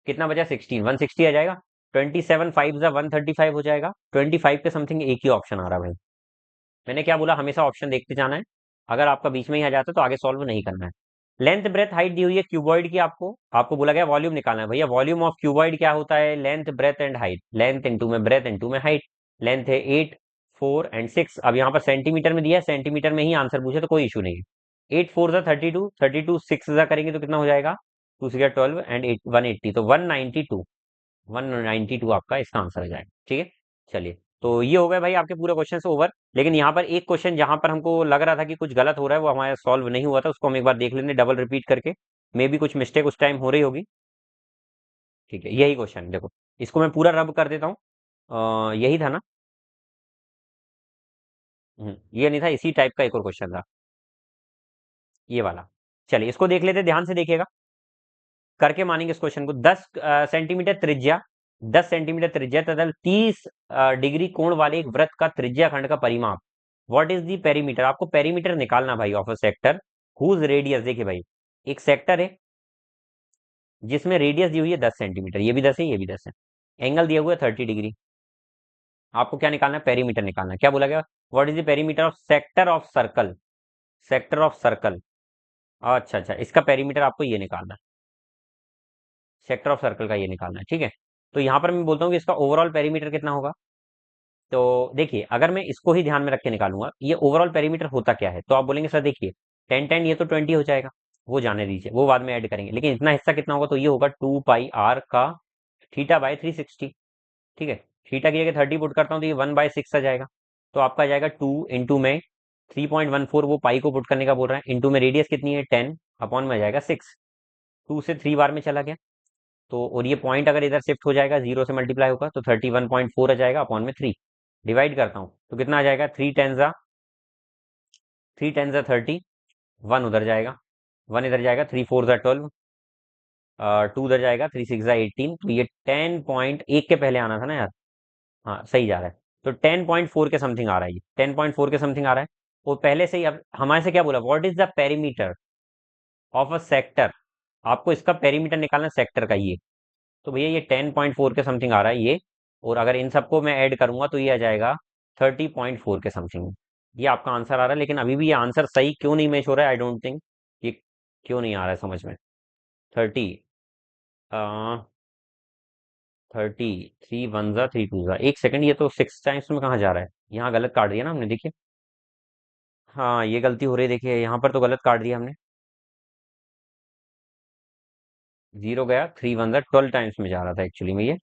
कितना बचा 16, 160 आ जाएगा। 27 फाइव जा 135 हो जाएगा, 25 के समथिंग एक ही ऑप्शन आ रहा है भाई। मैंने क्या बोला, हमेशा ऑप्शन देखते जाना है, अगर आपका बीच में ही आ जाता है तो आगे सॉल्व नहीं करना है। लेंथ ब्रेथ हाइट दी हुई है क्यूबॉइड की, आपको आपको बोला गया वॉल्यूम निकालना है। भैया वॉल्यूम ऑफ क्यूबॉइड क्या होता है, length breadth and height, length into में ब्रेथ इनटू में हाइट। लेंथ है 8, 4 एंड 6, अब यहाँ पर सेंटीमीटर में दिया है, सेंटीमीटर में ही आंसर पूछे तो कोई इशू नहीं है। 8 4 जा 32, 32 6 जा करेंगे तो कितना हो जाएगा, 2 6 12 एंड 180, तो 192, 192 आपका इसका आंसर हो जाएगा। ठीक है, चलिए, तो ये हो गए भाई आपके पूरे क्वेश्चन से ओवर। लेकिन यहाँ पर एक क्वेश्चन जहां पर हमको लग रहा था कि कुछ गलत हो रहा है, वो हमारा सॉल्व नहीं हुआ था, उसको हम एक बार देख लेंगे डबल रिपीट करके, मे भी कुछ मिस्टेक उस टाइम हो रही होगी। ठीक है, यही क्वेश्चन देखो, इसको मैं पूरा रब कर देता हूँ। यही था ना, ये नहीं था, इसी टाइप का एक और क्वेश्चन था, ये वाला। चलिए इसको देख लेते, ध्यान से देखिएगा, करके मानेंगे इस क्वेश्चन को। 10 सेंटीमीटर त्रिज्या, 10 सेंटीमीटर त्रिज्या तथा 30 डिग्री कोण वाले एक वृत्त का त्रिज्या खंड का परिमाप। व्हाट इज दी पेरीमीटर, आपको पेरीमीटर निकालना भाई of a sector whose radius. देखिए भाई, एक सेक्टर है जिसमें रेडियस दी हुई है 10 सेंटीमीटर, ये भी 10 है ये भी 10 है, एंगल दिया हुआ है 30 डिग्री। आपको क्या निकालना है, पेरीमीटर निकालना है। क्या बोला गया, what is the perimeter of sector of circle, sector of circle. अच्छा अच्छा, इसका पेरीमीटर आपको ये निकालना है, सेक्टर ऑफ सर्कल का ये निकालना है। ठीक है, तो यहाँ पर मैं बोलता हूँ कि इसका ओवरऑल पेरीमीटर कितना होगा। तो देखिए, अगर मैं इसको ही ध्यान में रख के निकालूंगा, ये ओवरऑल पेरीमीटर होता क्या है, तो आप बोलेंगे सर देखिए 10 10 ये तो 20 हो जाएगा, वो जाने दीजिए, वो बाद में ऐड करेंगे, लेकिन इतना हिस्सा कितना होगा, तो ये होगा 2 पाई r का थीटा बाय 360। ठीक है, थीटा की जगह 30 पुट करता हूँ तो ये 1/6 आ जाएगा, तो आपका आ जाएगा 2 इंटू में 3.14, वो पाई को पुट करने का बोल रहा है, इंटू में रेडियस कितनी है 10 अपॉन में आ जाएगा 6, 2 से 3 बार में चला गया, तो और ये पॉइंट अगर इधर शिफ्ट हो जाएगा, 0 से मल्टीप्लाई होगा तो 31.4 आ जाएगा अपॉन में 3। डिवाइड करता हूँ तो कितना आ जाएगा, 3 10 जा 30, 1 उधर जाएगा, 1 इधर जाएगा, 3 4 जा 12, 2 उधर जाएगा, 3 6 जा 18, तो ये 10.1 के पहले आना था ना यार, हाँ सही जा रहा है, तो 10.4 के समथिंग आ रहा है, ये 10.4 के समथिंग आ रहा है। और पहले से ही अब हमारे से क्या बोला, what is the perimeter of a sector, आपको इसका पेरीमीटर निकालना सेक्टर का, ये तो भैया ये 10.4 के समथिंग आ रहा है ये, और अगर इन सबको मैं ऐड करूंगा तो ये आ जाएगा 30.4 के समथिंग। ये आपका आंसर आ रहा है, लेकिन अभी भी ये आंसर सही क्यों नहीं मैच हो रहा है, आई डोंट थिंक। ये क्यों नहीं आ रहा है समझ में। 30, 30, 3 1 जा 3 2 जा, एक सेकंड, ये तो 6 टाइम्स में कहाँ जा रहा है, यहाँ गलत काट दिया ना हमने, देखिए। हाँ, ये गलती हो रही है, देखिए यहाँ पर तो गलत काट दिया हमने। 0 गया, 3 1 जा 12 टाइम्स में जा रहा था एक्चुअली में ये।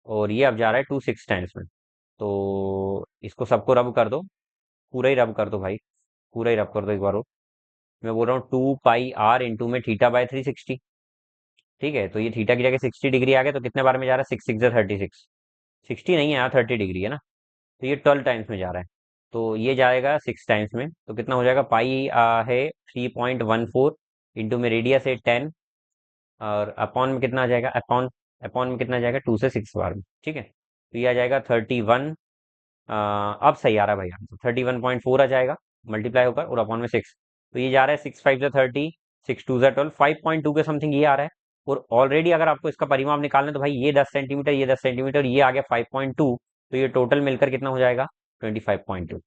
और ये अब जा रहा है 2 6 टाइम्स में। तो इसको सबको रब कर दो, पूरा ही रब कर दो भाई, पूरा ही रब कर दो एक बार और। मैं बोल रहा हूँ 2 पाई r इंटू में θ/360। ठीक है, तो ये थीटा की जगह 60 डिग्री आ गया, तो कितने बार में जा रहा है, 6 6 36। 60 नहीं है यार, 30 डिग्री है ना। तो ये 12 टाइम्स में जा रहा है, तो ये जाएगा 6 टाइम्स में, तो कितना हो जाएगा, पाई है 3.14, इंटू में रेडियस है 10, और अपॉन में कितना आ जाएगा, अपॉन अपॉन में कितना आ जाएगा, 2 से 6 बार में। ठीक है, तो ये आ जाएगा 31। अब सही आ रहा है भाई आंसर, 31.4 आ जाएगा, मल्टीप्लाई होकर और अपॉन में 6। तो ये जा रहा है 6 5 जा 30, 6 2 जा 12, 5.2 के समथिंग ये आ रहा है। और ऑलरेडी अगर आपको इसका परिमाप निकालना है तो भाई ये 10 सेंटीमीटर, ये 10 सेंटीमीटर, ये आ गया 5.2, तो ये टोटल मिलकर कितना हो जाएगा, 25.2।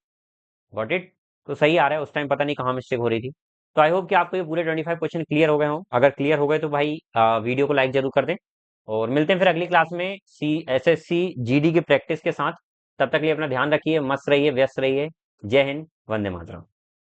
Got it. तो सही आ रहा है, उस टाइम पता नहीं कहाँ मिस्टेक हो रही थी। तो आई होप कि आपको ये पूरे 25 क्वेश्चन क्लियर हो गए हों। अगर क्लियर हो गए तो भाई वीडियो को लाइक जरूर कर दें, और मिलते हैं फिर अगली क्लास में SSC GD की प्रैक्टिस के साथ। तब तक के लिए अपना ध्यान रखिए, मस्त रहिए, व्यस्त रहिए। जय हिंद, वंदे मातरम।